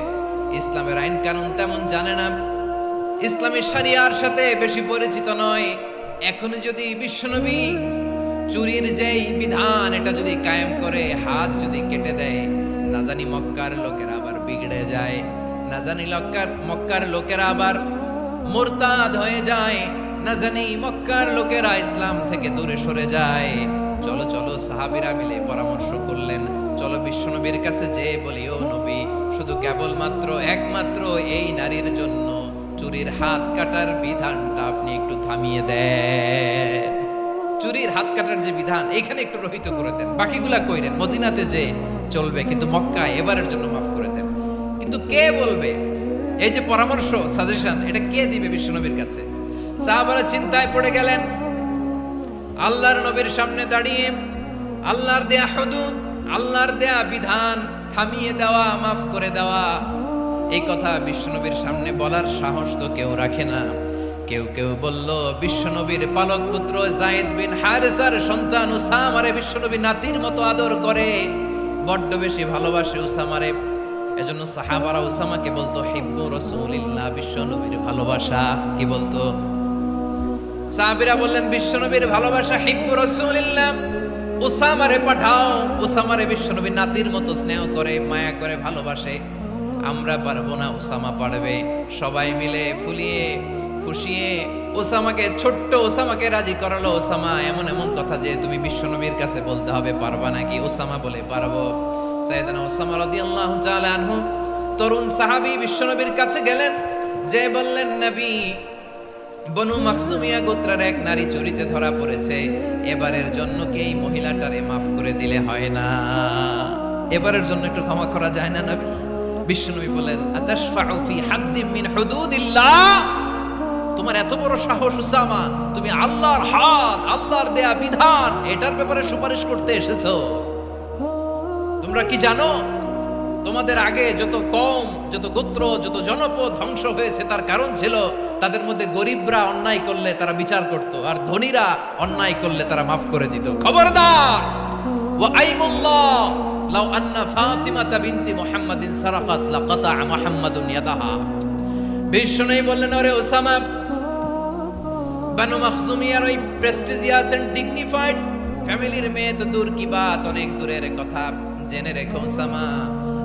ইসলামের আইন কানুন তেমন জানে না, ইসলামী শরিয়ার সাথে বেশি পরিচিত নয়। এখন যদি বিশ্বনবী চুরির যেই বিধান এটা যদি কায়েম করে হাত যদি কেটে দেয়, না জানি মক্কার লোকেরা আবার বিগড়ে যায়, না জানি মক্কার লোকেরা আবার মুরতাদ হয়ে যায়, না জানি মক্কার লোকেরা ইসলাম থেকে দূরে সরে যায়। চলো চলো সাহাবীরা মিলে পরামর্শ করলেন, চলো বিশ্বনবীর কাছে যে বলি, ও নবী, শুধু কেবলমাত্র একমাত্র এই নারীর জন্য চুরির হাত কাটার বিধানটা আপনি একটু থামিয়ে দেন। চুরির হাত কাটার যে বিধান এখানে একটু রহিত করে দেন, বাকিগুলা কইরেন মদিনাতে যে চলবে, কিন্তু মক্কায় এবারের জন্য মাফ করে দেন। কিন্তু কে বলবে? এই যে পরামর্শ, সাজেশন, এটা কে দিবে বিশ্বনবীর কাছে? সাহাবারা চিন্তায় পড়ে গেলেন। আল্লাহর নবীর সামনে দাঁড়িয়ে আল্লাহর দেয়া হুদুদ, আল্লাহর দেয়া বিধান থামিয়ে দেওয়া, মাফ করে দেওয়া, এই কথা বিশ্বনবীর সামনে বলার সাহস তো কেউ রাখে না। কেউ কেউ বলল, বিশ্বনবীর পালক পুত্র যায়েদ বিন হারেসার সন্তান উসামারে বিশ্বনবী নাতির মতো আদর করে, বড্ড বেশি ভালোবাসে উসামারে। এজন্য সাহাবারা উসামাকে বলতো হিব্বু রাসূলিল্লাহ, বিশ্বনবীর ভালোবাসা। কি বলতো? সাহাবীরা বললেন, বিশ্বনবীর ভালোবাসা হিব্বু রাসূলিল্লাহ, উসামারে পাঠাও। উসামারে বিশ্বনবী নাতির মতো স্নেহ করে, মায়া করে, ভালোবাসে। আমরা পারবো না, উসামা পারবে। সবাই মিলে ফুলিয়ে ফুসিয়ে ওসামাকে, ছোট্ট ওসামাকে রাজি করালো। ওসামা, এমন এমন কথা যে তুমি বিশ্বনবীর কাছে বলতে হবে, পারবা নাকি? ওসামা বলে, পারবো। সাইয়েদনা ওসামা রাদিয়াল্লাহু তাআলা আনহু তরুণ সাহাবী বিশ্বনবীর কাছে গেলেন, যে বললেন, নবী, বনু মাখজুমিয়া গোত্রের এক নারী চুরিতে ধরা পড়েছে, এবারের জন্য কি এই মহিলাটারে মাফ করে দিলে হয় না? এবারের জন্য একটু ক্ষমা করা যায় না নবী? বিশ্বনবী বলেন, আতাশফাউ ফি হাদ্দিম মিন হুদুদিল্লাহ, তোমার এত বড় সাহস উসামা, তুমি আল্লাহর হাত, আল্লাহর দেয়া বিধান, এটার ব্যাপারে সুপারিশ করতে এসেছো? তোমরা কি জানো তোমাদের আগে যত কওম, যত গোত্র, যত জনপদ ধ্বংস হয়েছে, তার কারণ ছিল তাদের মধ্যে গরিবরা অন্যায় করলে তারা বিচার করত, আর ধনীরা অন্যায় করলে তারা মাফ করে দিত। খবরদার! ওয়া আইমুল্লাহ লাউ আন্না ফাতিমাতা বিনতি মুহাম্মাদিন সারাকাত লাকাতা মুহাম্মাদুন ইয়াদাহা। বিশ্বনবী বললেন, ওরে ওসামা, বানু মাখজুমিয়ার ওই প্রেস্টিজিয়াস এন্ড ডিগনিফাইড ফ্যামিলির মেয়ে তো দূর কি বাত, অনেক দূরের কথা। জেনে রেখো ওসামা,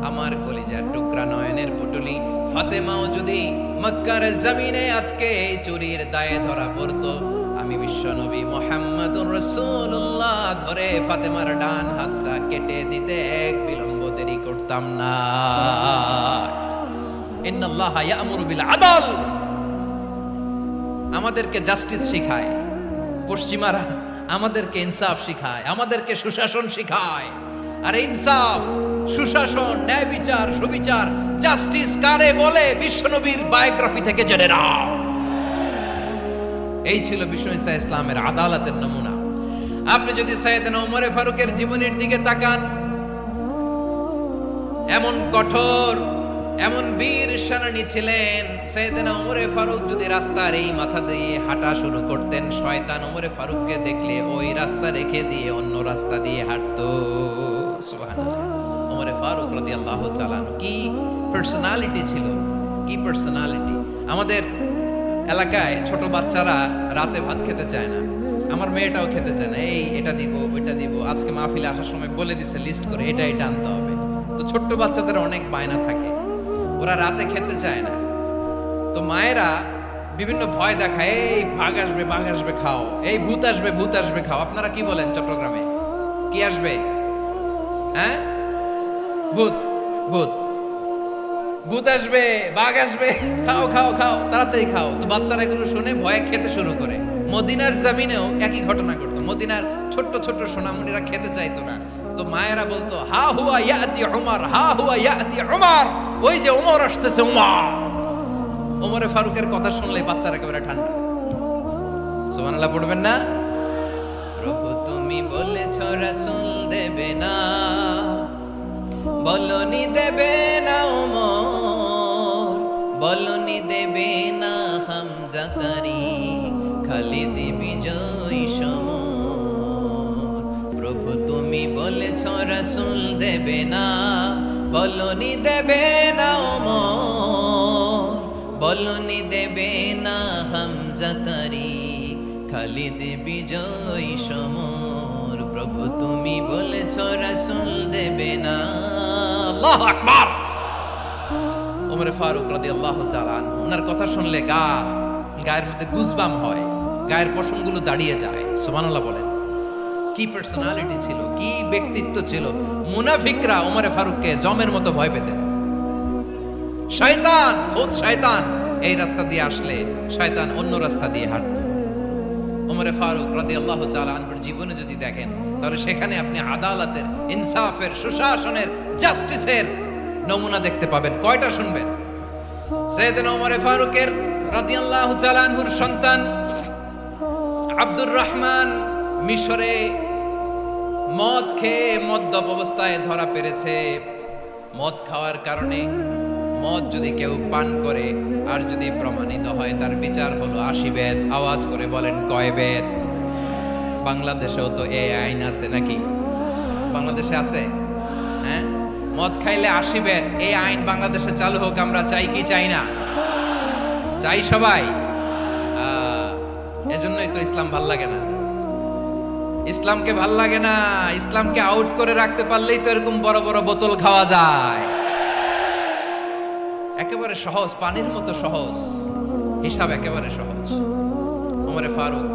আমার কলিজার টুকরা, নয়নের পুটুলি ফাতেমাও যদি মক্কার জমিনে আজকে এই চুরির দায়ে ধরা পড়তো, আমি বিশ্বনবী মুহাম্মাদুর রাসূলুল্লাহ ধরে ফাতেমার ডান হাতটা কেটে দিতে এক বিলম্ব দেরি করতাম না। ইন্নাল্লাহা ইয়া'মুরু বিল আদল, আমাদেরকে জাস্টিস শিখায়। পশ্চিমারা আমাদেরকে ইনসাফ শিখায়, আমাদেরকে সুশাসন শিখায়। আর ইনসাফ, সুশাসন, ন্যায় বিচার, সুবিচার, জাস্টিস কারে বলে বিশ্বনবীর বায়োগ্রাফি থেকে জেনে নাও। এই ছিল বিশ্বনবী ইসলামের আদালতের নমুনা। আপনি যদি সাইয়েদনা ওমর ফারুকের জীবনের দিকে তাকান, এমন কঠোর, এমন বীর সেনানী ছিলেন। সাইয়েদনা ওমর ফারুক যদি রাস্তার এই মাথা দিয়ে হাঁটা শুরু করতেন, শয়তান ওমর ফারুককে দেখলে ওই রাস্তা রেখে দিয়ে অন্য রাস্তা দিয়ে হাঁটতো। সুবহানাল্লাহ। ওমর ফারুক রাদিয়াল্লাহু তাআলা কি পার্সোনালিটি ছিল, কি পার্সোনালিটি! আমাদের এলাকায় ছোট বাচ্চারা রাতে ভাত খেতে চায় না, আমার মেয়েটাও খেতে চায় না। এই এটা দিব, ওইটা দিব, আজকে মাহফিলে আসার সময় বলে দিছে লিস্ট করে, এটা এটা আনতে হবে। তো ছোট্ট বাচ্চাদের অনেক বায়না থাকে, ওরা রাতে খেতে চায় না। তো মায়েরা বিভিন্ন ভয় দেখায়, এই বাঘ আসবে, বাঘ আসবে খাও, এই ভূত আসবে, ভূত আসবে খাও। আপনারা কি বলেন চট্টগ্রামে? কি আসবে? হ্যাঁ, ভূত, ভূত, ভূত আসবে, বাঘ আসবে, খাও খাও খাও, তাড়াতাড়ি খাও। তো বাচ্চারা এগুলো শুনে ভয়ে খেতে শুরু করে। মদিনার জমিনেও একই ঘটনা ঘটতো। মদিনার ছোট্ট ছোট্ট সোনামণিরা খেতে চাইতো না। তো মায়েরা বলতো, হা হুয়া ইয়াতি উমর, হা হুয়া ইয়াতি উমর, ওই যে উমর আসতেছে, উমর। ওমরে ফারুকের কথা শুনলে বাচ্চারা একেবারে ঠান্ডা। সুবহানাল্লাহ পড়বেন না? প্রভু তুমি বলেছো রাসূল দেবে না, বলনি দেবে না ওমর, বলনি দেবে না হামজা তারি, খালিদ বিজয় সমর। প্রভু তুমি বলেছো রাসূল দেবে না, বলনি দেবে না ওমর, বলনি দেবে না হামজা তারি, খালিদ বিজয় সমর। প্রভু তুমি বলেছো রাসূল দেবে না। আল্লাহু আকবার। ওমর ফারুক রাদিয়াল্লাহু তাআলা আনহু, ওনার কথা শুনলে গায়ের মধ্যে গুজবাম হয়, গায়ের পশমগুলো দাঁড়িয়ে যায়। সুবহানাল্লাহ বলেন। কি পার্সোনালিটি ছিল, কি ব্যক্তিত্ব ছিল! মুনাফিকরা ওমর ফারুককে জমের মতো ভয় পেতেন। শয়তান, ভূত শয়তান এই রাস্তা দিয়ে আসলে শয়তান অন্য রাস্তা দিয়ে হাঁটতো। ওমর ফারুক রাদিয়াল্লাহু তাআলা আনহুর জীবনে যদি দেখেন, তাহলে সেখানে আপনি আদালতের, ইনসাফের, সুশাসনের, জাস্টিসের নমুনা দেখতে পাবেন। কয়টা শুনবেন? সাইয়েদনা ওমর ফারুকের রাদিয়াল্লাহু তাআলা আনহুর সন্তান আব্দুর রহমান মিশরে মদ খেয়ে মদ্যপ অবস্থায় ধরা পড়েছে। মদ খাওয়ার কারণে, মদ যদি কেউ পান করে আর যদি প্রমাণিত হয় তার বিচার হলো ৮০ বেত। আওয়াজ করে বলেন কয় বেত? বাংলাদেশেও তো এই আইন আছে নাকি? বাংলাদেশে আছে? হ্যাঁ, মদ খাইলে ৮০ বেত, এই আইন বাংলাদেশে চালু হোক। আমরা চাই কি চাই না? চাই সবাই। এজন্যই তো ইসলাম ভাল লাগে না। ইসলামকে ভাল লাগে না। ইসলামকে আউট করে রাখতে পারলেই তো এরকম বড় বড় বোতল খাওয়া যায়। একেবারে সহজ, পানির মতো সহজ, হিসাব একেবারে সহজ। ওমর ফারুক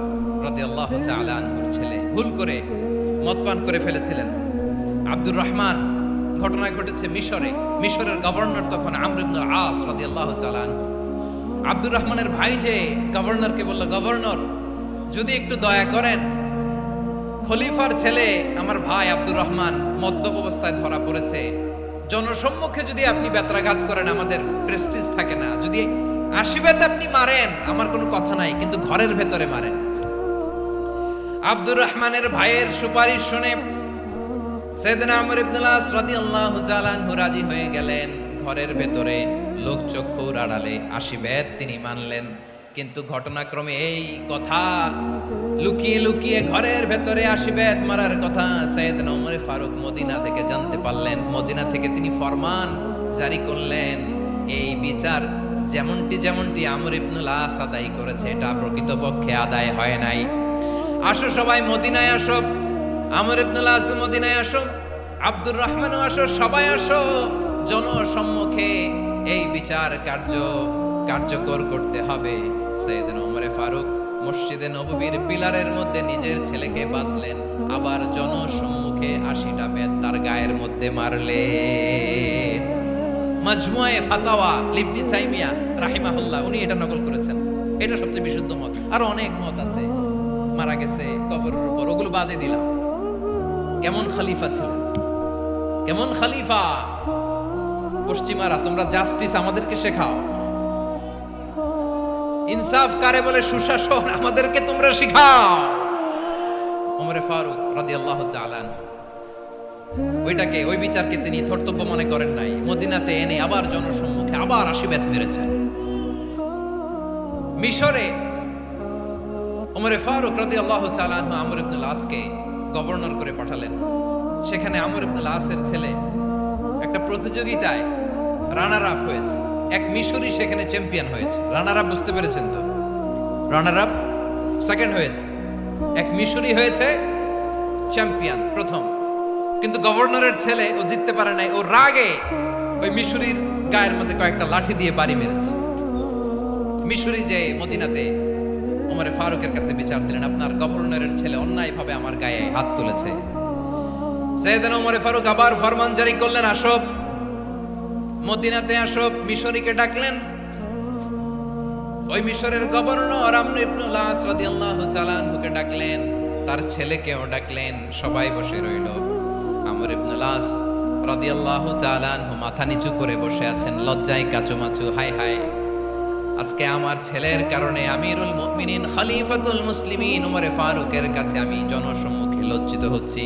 রাদিয়াল্লাহু তাআলা আনহুর ছেলে ভুল করে মদ পান করে ফেলেছিলেন। আব্দুর রহমান, ঘটনা ঘটেছে মিশরে। মিশরের গভর্নর তখন আমর ইবনে আস রাদিয়াল্লাহু তাআলা আনহু। আব্দুর রহমানের ভাই যে গভর্নরকে বলল, গভর্নর যদি একটু দয়া করেন, খলিফার ছেলে আমার ভাই আব্দুর রহমান মদ্যপ অবস্থায় ধরা পড়েছে, জনসম্মুখে যদি আপনি বেত্রাঘাত করেন আমাদের প্রেস্টিজ থাকে না। যদি ৮০ বেত আপনি মারেন আমার কোনো কথা নাই, কিন্তু ঘরের ভেতরে মারেন। আব্দুর রহমানের ভাইয়ের সুপারিশ শুনে সাইয়েদনা আমর ইবনে আস রাদিয়াল্লাহু তাআলা আনহু রাজি হয়ে গেলেন। ঘরের ভেতরে লোক চক্ষুর আড়ালে ৮০ বেত তিনি মানলেন। কিন্তু ঘটনাক্রমে এই কথা লুকিয়ে লুকিয়ে ঘরের ভেতরে ৮০ বেত মারার কথা সাইয়েদনা ওমর ফারুক মদিনা থেকে জানতে পারলেন। মদিনা থেকে তিনি ফরমান জারি করলেন, এই বিচার যেমনটি আমর ইবনে আস আদায় করেছে এটা প্রকৃতপক্ষে আদায় হয় নাই। আসো সবাই মদিনায় আসো, আমর ইবনে আস মদিনায় আসো, আব্দুর রহমানও আসো, সবাই আসো, জনসম্মুখে এই বিচার কার্যকর করতে হবে। সাইয়েদনা ওমর ফারুক মসজিদে নববীর পিলারের মধ্যে নিজের ছেলেকে বাঁধলেন, আবার জনসম্মুখে ৮০টা বেত তার গায়ের মধ্যে মারলেন। মাজমুয়ে ফাতাওয়া ইবনে তাইমিয়া রাহিমাহুল্লাহ উনি এটা নকল করেছেন। এটা সবচেয়ে বিশুদ্ধ মত। আর অনেক মত আছে, মারা গেছে কবরের উপর, ওগুলো বাদে দিলাম। কেমন খলিফা ছিলেন, কেমন খলিফা! পশ্চিমারা তোমরা জাস্টিস আমাদেরকে শেখাও, ইনসাফ কারে বলে সুশাসন আমাদেরকে তোমরা শিখাও। ওমর ফারুক রাদিয়াল্লাহু তাআলা ওই বিচারকে তিনি ধর্তব্য মনে করেন নাই। মদিনাতে এনে আবার জনসম্মুখে আবার ৮০ বেত মেরেছেন। মিশরে ওমর ফারুক রাদিয়াল্লাহু তাআলা আমর ইবনে আসকে গভর্নর করে পাঠালেন। সেখানে আমর ইবনে আসের ছেলে একটা প্রতিযোগিতায় রানার আপ হয়েছে। এক মিশরি সেখানে চ্যাম্পিয়ন হয়েছে। রানার আপ বুঝতে পেরেছেন তো? রানার আপ সেকেন্ড হয়েছে, এক মিশরি হয়েছে চ্যাম্পিয়ন প্রথম। কিন্তু গভর্নরের ছেলে ও জিততে পারে নাই। ও রাগে ওই মিশরির গায়ের মধ্যে কয়েকটা লাঠি দিয়ে বাড়ি মেরেছে। মিশরি যে মদিনাতে ওমর ফারুকের কাছে বিচার দিলেন, আপনার গভর্নরের ছেলে অন্যায়ভাবে আমার গায়ে হাত তুলেছে। সাইয়েদনা ওমর ফারুক আবার ফরমান জারি করলেন, আসো মদিনাতে আসো। মিশরীকে ডাকলেন। ওই মিশরের গভর্নর আমর ইবনে আস রাদিয়াল্লাহু তাআলা আনহুকে ডাকলেন, তার ছেলেকেও ডাকলেন। সবাই বসে রইল। আমর ইবনে আস রাদিয়াল্লাহু তাআলা আনহু মাথা নিচু করে বসে আছেন, লজ্জায় কাচুমাচু। হায় হায়, আজকে আমার ছেলের কারণে আমিরুল মুমিনিন খলিফাতুল মুসলিমিন ওমর ফারুকের কাছে আমি জনসম্মুখে লজ্জিত হচ্ছি।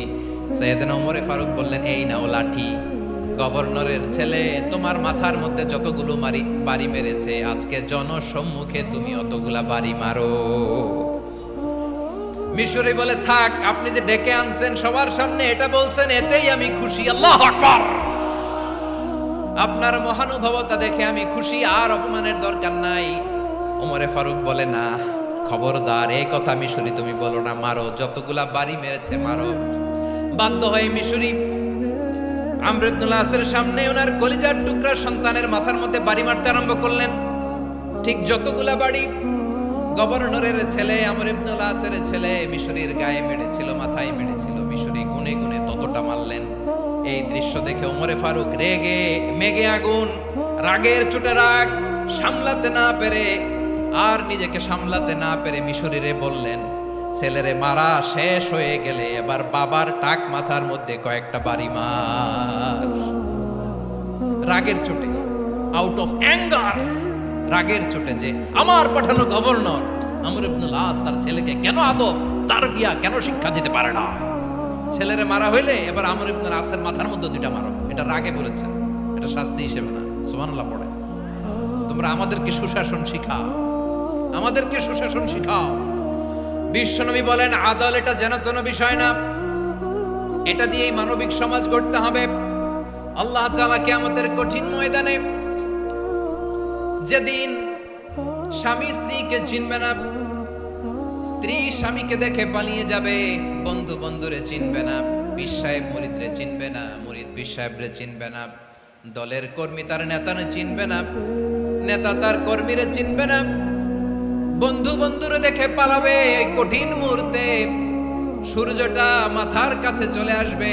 সাইয়েদনা ওমর ফারুক বললেন, এই নাও লাঠি। গভর্নরের ছেলে তোমার মাথার মধ্যে যতগুলো বাড়ি মেরেছে, আজকে জনসম্মুখে তুমি অতগুলা বাড়ি মারো। মিশরি বলে, থাক, আপনি যে ডেকে আনছেন সবার সামনে এটা বলছেন, এতেই আমি খুশি। আল্লাহু আকবার! আপনার মহানুভবতা দেখে আমি খুশি, আর অপমানের দরকার নাই। ওমর ফারুক বলে, না, খবরদার, এই কথা মিশরি তুমি বলো না, মারো, যতগুলা বাড়ি মেরেছে মারো। বাধ্য হয়ে মিশরি আমর ইবনে আসের সামনে ওনার কলিজার টুকরা সন্তানের মাথার মধ্যে বাড়ি মারতে আরম্ভ করলেন। ঠিক যতগুলা বাড়ি গভর্নরের ছেলে আমর ইবনে আসের ছেলে মিশরির গায়ে মেরেছিল, মাথায় মেরেছিল, মিশরি গুনে গুনে ততটা মারলেন। এই দৃশ্য দেখে ওমর ফারুক রেগে মেগে আগুন, রাগের চোটে রাগ সামলাতে না পেরে আর নিজেকে সামলাতে না পেরে মিশরীরে বললেন, ছেলেরে মারা শেষ হয়ে গেলে এবার বাবার টাক মাথার মধ্যে কয়েকটা বাড়ি মার। রাগের চোটে আউট অফ অ্যাঙ্গার, রাগের চোটে, যে আমার পাঠানো গভর্নর আমর ইবনুল আস তার ছেলেকে কেন আদব তারবিয়া কেন শিক্ষা দিতে পারে না। ছেলেরে মারা হইলে এবার আমর ইবনুল আসের মাথার মধ্যে দুইটা মারো, এটা রাগে বলেছেন, এটা শাস্তি হিসেবে না। সুবহানাল্লাহ পড়ে। তোমরা আমাদেরকে সুশাসন শিখাও, আমাদেরকে সুশাসন শিখাও। বিশ্বনবী বলেন আদল এটা যেন তেন বিষয় না, এটা দিয়েই মানবিক সমাজ গড়তে হবে। আল্লাহ তাআলা কিয়ামতের কঠিন ময়দানে, যেদিন স্বামী স্ত্রীকে চিনবে না, স্ত্রী স্বামীকে দেখে পালিয়ে যাবে, বন্ধু বন্ধুরে চিনবে না, পীর সাহেব মুরিদরে চিনবে না, মুরিদ পীর সাহেবরে চিনবে না, দলের কর্মী তার নেতারে চিনবে না, নেতা তার কর্মীরে চিনবে না, বন্ধু বন্ধুরে দেখে পালাবে। এই কঠিন মুহূর্তে সূর্যটা মাথার কাছে চলে আসবে,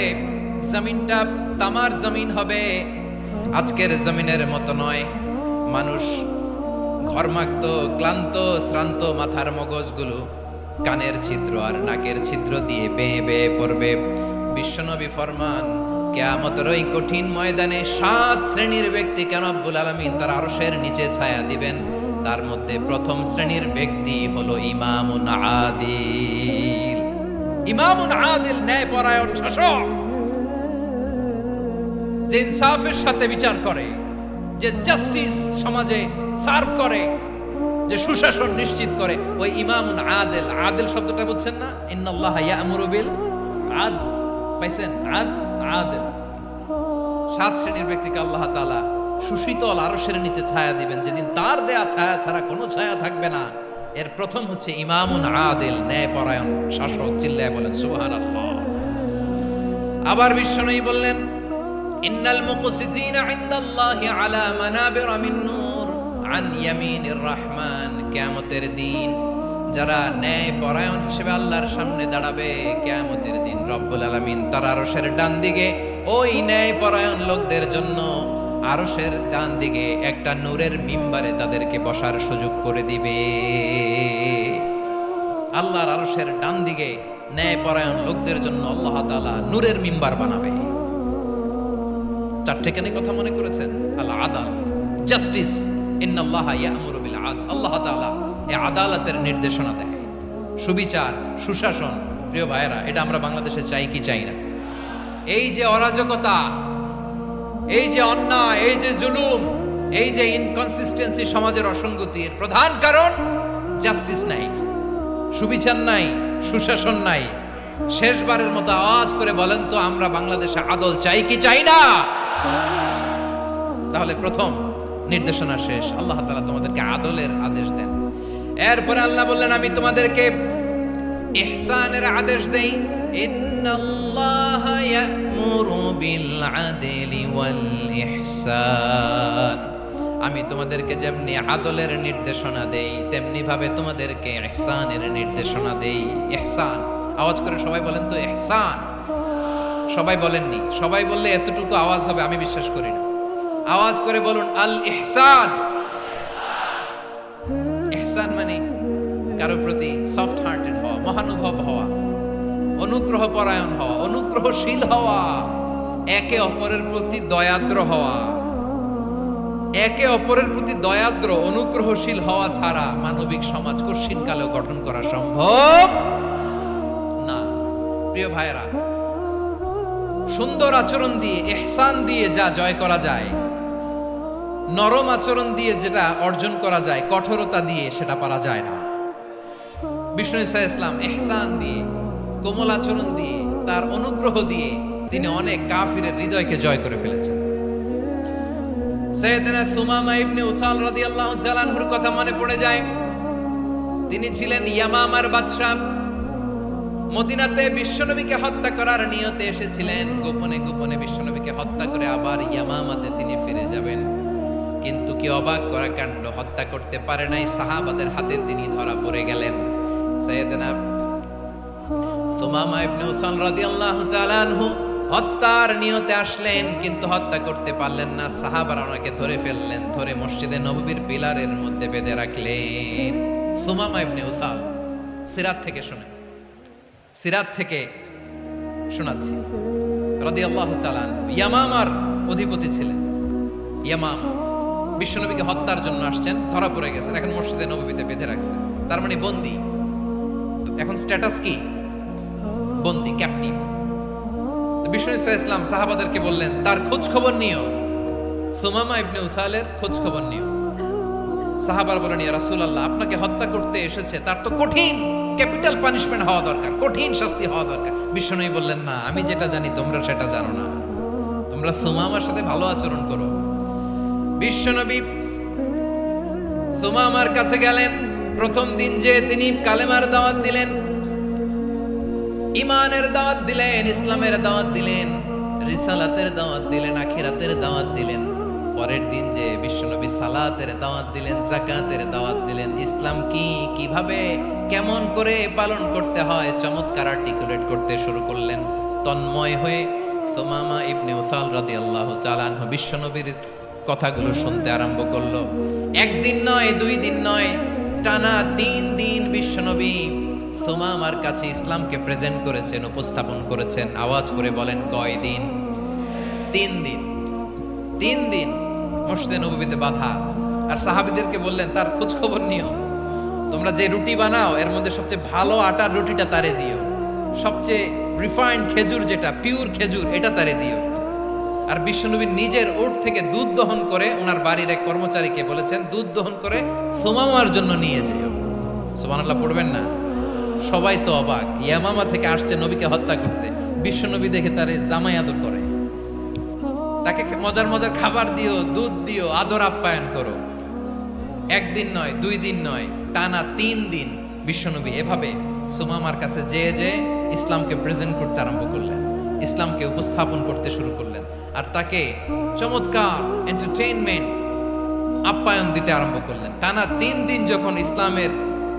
জমিনটা তামার জমিন হবে, আজকের জমিনের মতো নয়। মানুষ ঘর্মাক্ত, ক্লান্ত, শ্রান্ত মাথার মগজগুলো কানের ছিদ্র আর নাকের ছিদ্র দিয়ে বেয়ে বেয়ে পড়বে। বিশ্বনবী ফরমান কিয়ামতের ওই কঠিন ময়দানে 7 শ্রেণীর ব্যক্তিকে রব্বুল আলামিন তার আরশের নিচে ছায়া দিবেন। তার মধ্যে প্রথম শ্রেণীর ব্যক্তি হলো ইমামুন আদিল। ইমামুন আদিল, ন্যায়পরায়ণ শাসক, যে ইনসাফের সাথে বিচার করে, যে জাস্টিস সমাজে সার্ভ করে, যে সুশাসন নিশ্চিত করে, ওই ইমামুন আদিল। আদিল শব্দটা বুঝছেন না? ইন্নাল্লাহা ইয়া'মুরু বিল আদল, পাইছেন? আদিল। 7 শ্রেণীর ব্যক্তিকে আল্লাহ তাআলা সুশীতল আরশের নিচে ছায়া দিবেন, যেদিন তার দেয়া ছায়া ছাড়া কোনো ছায়া থাকবে না। এর প্রথম হচ্ছে ইমামুন আদিল, ন্যায়পরায়ণ শাসক। চিল্লায় বলেন সুবহানাল্লাহ। আবার বিশ্বনবী বললেন ইন্নাল মুকসিতিনা ইনদাল্লাহি আলা মানাবির মিন নূর আন ইয়ামিনির রহমান। কিয়ামতের দিন যারা ন্যায়পরায়ণ হিসেবে আল্লাহর সামনে দাঁড়াবে, কিয়ামতের দিন রব্বুল আলামিন তার আরশের ডান দিকে ওই ন্যায়পরায়ণ লোকদের জন্য আরশের ডান দিকে একটা নূরের মিম্বারে তাদেরকে বসার সুযোগ করে দিবে। আল্লাহর আরশের ডান দিকে ন্যায়পরায়ণ লোকদের জন্য আল্লাহ তাআলা নূরের মিম্বার বানাবে। চারটেখানি কথা মনে করেছেন? আল আদাল, জাস্টিস। ইন্নাল্লাহা ইয়া'মুরু বিল আদল। আল্লাহ তাআলা এই আদালতের নির্দেশনা দেয়, সুবিচার, সুশাসন। প্রিয় ভাইয়েরা, এটা আমরা বাংলাদেশে চাই কি চাই না? এই যে অরাজকতা, এই যে অন্যায়, এই যে জুলুম, এই যে ইনকনসিস্টেন্সি, সমাজের অসঙ্গতির প্রধান কারণ জাস্টিস নাই, সুবিচার নাই, সুশাসন নাই। শেষবারের মতো আওয়াজ করে বলেন তো, আমরা বাংলাদেশে আদল চাই কি চাই না? তাহলে প্রথম নির্দেশনা শেষ। আল্লাহ তাআলা তোমাদেরকে আদলের আদেশ দেন। এরপরে আল্লাহ বললেন আমি তোমাদেরকে ইহসানের আদেশ দেই। ইন্নাল্লাহা ইয়া'মুরু বিল আদলি ওয়াল ইহসান। আমি তোমাদেরকে যেমনি আদলের নির্দেশনা দেই, তেমনি ভাবে তোমাদেরকে ইহসানের নির্দেশনা দেই। ইহসান, আওয়াজ করে সবাই বলেন তো ইহসান। সবাই বলেননি, সবাই বললে এতটুকু আওয়াজ হবে আমি বিশ্বাস করি না। আওয়াজ করে বলুন আল ইহসান। ইহসান মানে কারো প্রতি সফট হার্টেড হওয়া, মহানুভব হওয়া, অনুগ্রহ পরায়ণ হওয়া, অনুগ্রহশীল হওয়া, একে অপরের প্রতি দয়াদ্র হওয়া। একে অপরের প্রতি দয়াদ্র, অনুগ্রহশীল হওয়া ছাড়া মানবিক সমাজ কঠিনকালেও গঠন করা সম্ভব না। প্রিয় ভাইয়েরা, সুন্দর আচরণ দিয়ে, ইহসান দিয়ে যা জয় করা যায়, নরম আচরণ দিয়ে যেটা অর্জন করা যায়, কঠোরতা দিয়ে সেটা পারা যায় না। বিষ্ণু ঈসা ইসলাম ইহসান দিয়ে, কোমল আচরণ দিয়ে, তার অনুগ্রহ দিয়ে তিনি অনেক কাফিরের হৃদয়কে জয় করে ফেলেছেন। সাইয়েদনা সুমামা ইবনে উসাল রাদিয়াল্লাহু তাআলা আনহুর কথা মনে পড়ে যায়। তিনি ছিলেন ইয়ামামার বাদশা। মদিনাতে বিশ্বনবীকে হত্যা করার নিয়তে এসেছিলেন। গোপনে গোপনে বিশ্বনবীকে হত্যা করে আবার ইয়ামামাতে তিনি ফিরে যাবেন। কিন্তু কি অবাক করা কাণ্ড, হত্যা করতে পারে নাই, সাহাবাদের হাতে তিনি ধরা পড়ে গেলেন। সাইয়েদনা সুমামা ইবনে উসাল রাদিয়াল্লাহু তাআলা আনহু হত্যার নিয়তে আসলেন, কিন্তু হত্যা করতে পারলেন না। সাহাবারা ওনাকে ধরে ফেললেন, ধরে মসজিদে নববীর পিলারের মধ্যে বেঁধে রাখলেন। সুমামা ইবনে উসাল, সিরাত থেকে শুনেন, সিরাত থেকে শোনাচ্ছি। রাদিয়াল্লাহু তাআলা ইয়ামামার অধিপতি ছিলেন। ইয়ামামা বিশ্বনবীকে হত্যার জন্য আসছেন, ধরা পড়ে গেছেন, এখন মসজিদে নববীতে বেঁধে রাখছে, তার মানে বন্দী। এখন স্ট্যাটাস কি? বন্দী, ক্যাপটিভ। বিষ্ণু ইসলাম সাহাবাদেরকে বললেন তার খোঁজ খবর নিও, সুমামা ইবনে উসালের খোঁজ খবর নিও। সাহাবার বলেন ইয়া রাসূলুল্লাহ, আপনাকে হত্যা করতে এসেছে, তার তো কঠিন ক্যাপিটাল পানিশমেন্ট হওয়া দরকার, কঠিন শাস্তি হওয়া দরকার। বিশ্বনবী বললেন না, আমি যেটা জানি তোমরা সেটা জানো না, তোমরা সুমামার সাথে ভালো আচরণ করো। বিশ্বনবী সুমামার কাছে গেলেন। প্রথম দিন যে তিনি কালেমার দাওয়াত দিলেন, ইমানের দাওয়াত দিলেন, ইসলামের দাওয়াত দিলেন, রিসালাতের দাওয়াত দিলেন, আখিরাতের দাওয়াত দিলেন। পরের দিন যে বিশ্বনবী সালাতের দাওয়াত দিলেন, যাকাতের দাওয়াত দিলেন, ইসলাম কি, কিভাবে, কেমন করে পালন করতে হয় চমৎকার আর্টিকুলেট করতে শুরু করলেন। তন্ময় হয়ে সুমামা ইবনে উসাল রাদিয়াল্লাহু তাআলা আনহু বিশ্বনবীর কথাগুলো শুনতে আরম্ভ করলো। একদিন নয়, 2 দিন নয়, টানা 3 দিন বিশ্বনবী সুমামার কাছে ইসলামকে প্রেজেন্ট করেছেন, উপস্থাপন করেছেন। আওয়াজ করে বলেন কয় দিন? 3 দিন। 3 দিন মসজিদে নববীতে বাধা। আর সাহাবীদেরকে বললেন তার খোঁজ খবর নিও, তোমরা যে রুটি বানাও এর মধ্যে সবচেয়ে ভালো আটার রুটিটা তারে দিও, সবচেয়ে রিফাইন্ড খেজুর, যেটা পিওর খেজুর, এটা তারে দিও। আর বিশ্বনবী নিজের ওট থেকে দুধ দহন করে ওনার বাড়ির এক কর্মচারীকে বলেছেন দুধ দহন করে সুমামার জন্য নিয়ে যেও। সুবহানাল্লাহ পড়বেন না? সবাই তো অবাক, ইয়ামামা থেকে আসছে নবীকে হত্যা করতে, বিশ্বনবী দেখে তারে জামাই আদর করে, তাকে মজার মজার খাবার দিও, দুধ দিও, আদর আপ্যায়ন করো। 1 দিন নয়, 2 দিন নয়, টানা 3 দিন বিশ্বনবী এভাবে সুমামার কাছে যে ইসলামকে প্রেজেন্ট করতে আরম্ভ করলেন, ইসলামকে উপস্থাপন করতে শুরু করলেন। আর তাকে চমৎকার এন্টারটেইনমেন্ট, আপ্যায়ন দিতে আরম্ভ করলেন। টানা 3 দিন যখন ইসলামের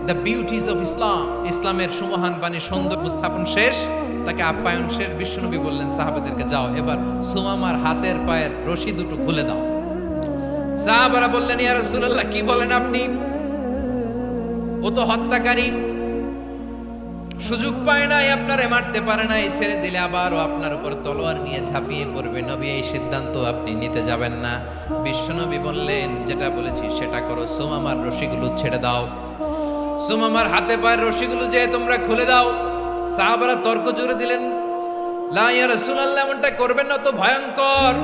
দ্য বিউটিজ অফ ইসলাম, ইসলামের সুমহান বাণী সৌন্দর্য উপস্থাপন শেষ, তাকে আপ্যায়ন শেষ, বিশ্বনবী বললেন সাহাবাদেরকে যাও এবার সুমামার হাতের পায়ের রশি দুটো খুলে দাও। সাহাবারা বললেন ইয়া রাসূলুল্লাহ, কি বলেন আপনি? ও তো হত্যাকারী, সুযোগ পায় নাই, আপনারে মারতে পারে নাই, ছেড়ে দিলে আবারও আপনার উপর তলোয়ার নিয়ে ঝাঁপিয়ে পড়বে। নবী, এই সিদ্ধান্ত আপনি নিতে যাবেন না। বিশ্বনবী বললেন যেটা বলেছি সেটা করো, সুমামার রশিগুলো ছেড়ে দাও, সুমামার হাতে পায়ের রশিগুলো যে তোমরা খুলে দাও। সাহাবারা তর্ক জুড়ে দিলেন, লা ইয়া রাসূলুল্লাহ, এমনটা করবেন না, তো ভয়ঙ্কর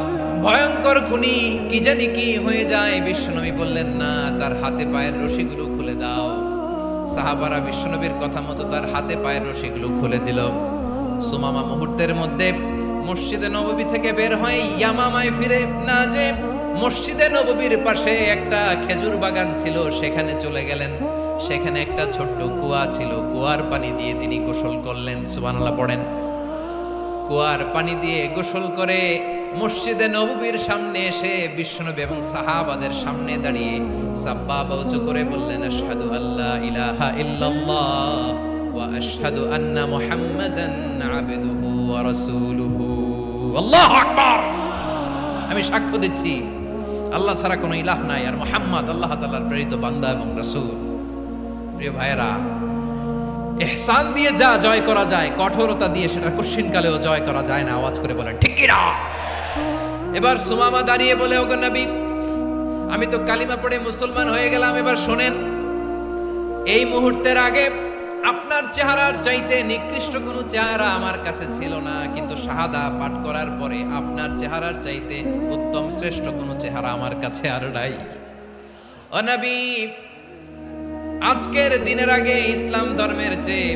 ভয়ঙ্কর খুনি, কি জানি কি হয়ে যায়। বিশ্বনবী বললেন না, তার হাতে পায়ের রশিগুলো খুলে দাও। সাহাবারা বিশ্বনবীর কথা মতো তার হাতে পায়ের রশিগুলো খুলে দিল। সুমামা মুহূর্তের মধ্যে মসজিদে নববী থেকে বের হয়ে ইয়ামামায় ফিরে না যে মসজিদে নববীর পাশে একটা খেজুর বাগান ছিল সেখানে চলে গেলেন। সেখানে একটা ছোট্ট কুয়া ছিল, কুয়ার পানি দিয়ে তিনি গোসল করলেন। সুবহানাল্লাহ পড়েন। কুয়ার পানি দিয়ে গোসল করে মসজিদে নববীর সামনে এসে বিশ্বনবী এবং সাহাবাদের সামনে দাঁড়িয়ে সাব্বাবা উঁচু করে বললেন, আশহাদু আল্লা ইলাহা ইল্লাল্লাহ ওয়া আশহাদু আন্না মুহাম্মাদান আবদুহু ওয়া রাসূলুহু। আল্লাহু আকবার। আমি সাক্ষ্য দিচ্ছি আল্লাহ ছাড়া কোনো ইলাহ নাই, আর মুহাম্মদ আল্লাহ তাআলার প্রেরিত বান্দা এবং রাসূল। প্রিয় ভাইয়েরা, ইহসান দিয়ে যা জয় করা যায়, কঠোরতা দিয়ে সেটা কঠিনকালেও জয় করা যায় না। আওয়াজ করে বলেন ঠিক কি না? এবার সুমামা দাঁড়িয়ে বলে, ওগো নবী, আমি তো কালিমা পড়ে মুসলমান হয়ে গেলাম, এবার শোনেন, এই মুহূর্তের আগে আপনার চেহারার চাইতে নিকৃষ্ট কোনো চেহারা আমার কাছে ছিল না, কিন্তু শাহাদা পাঠ করার পরে আপনার চেহারার চাইতে উত্তম শ্রেষ্ঠ কোনো চেহারা আমার কাছে আর নাই। ও নবী, আজকের দিনের আগে ইসলাম ধর্মের চেয়ে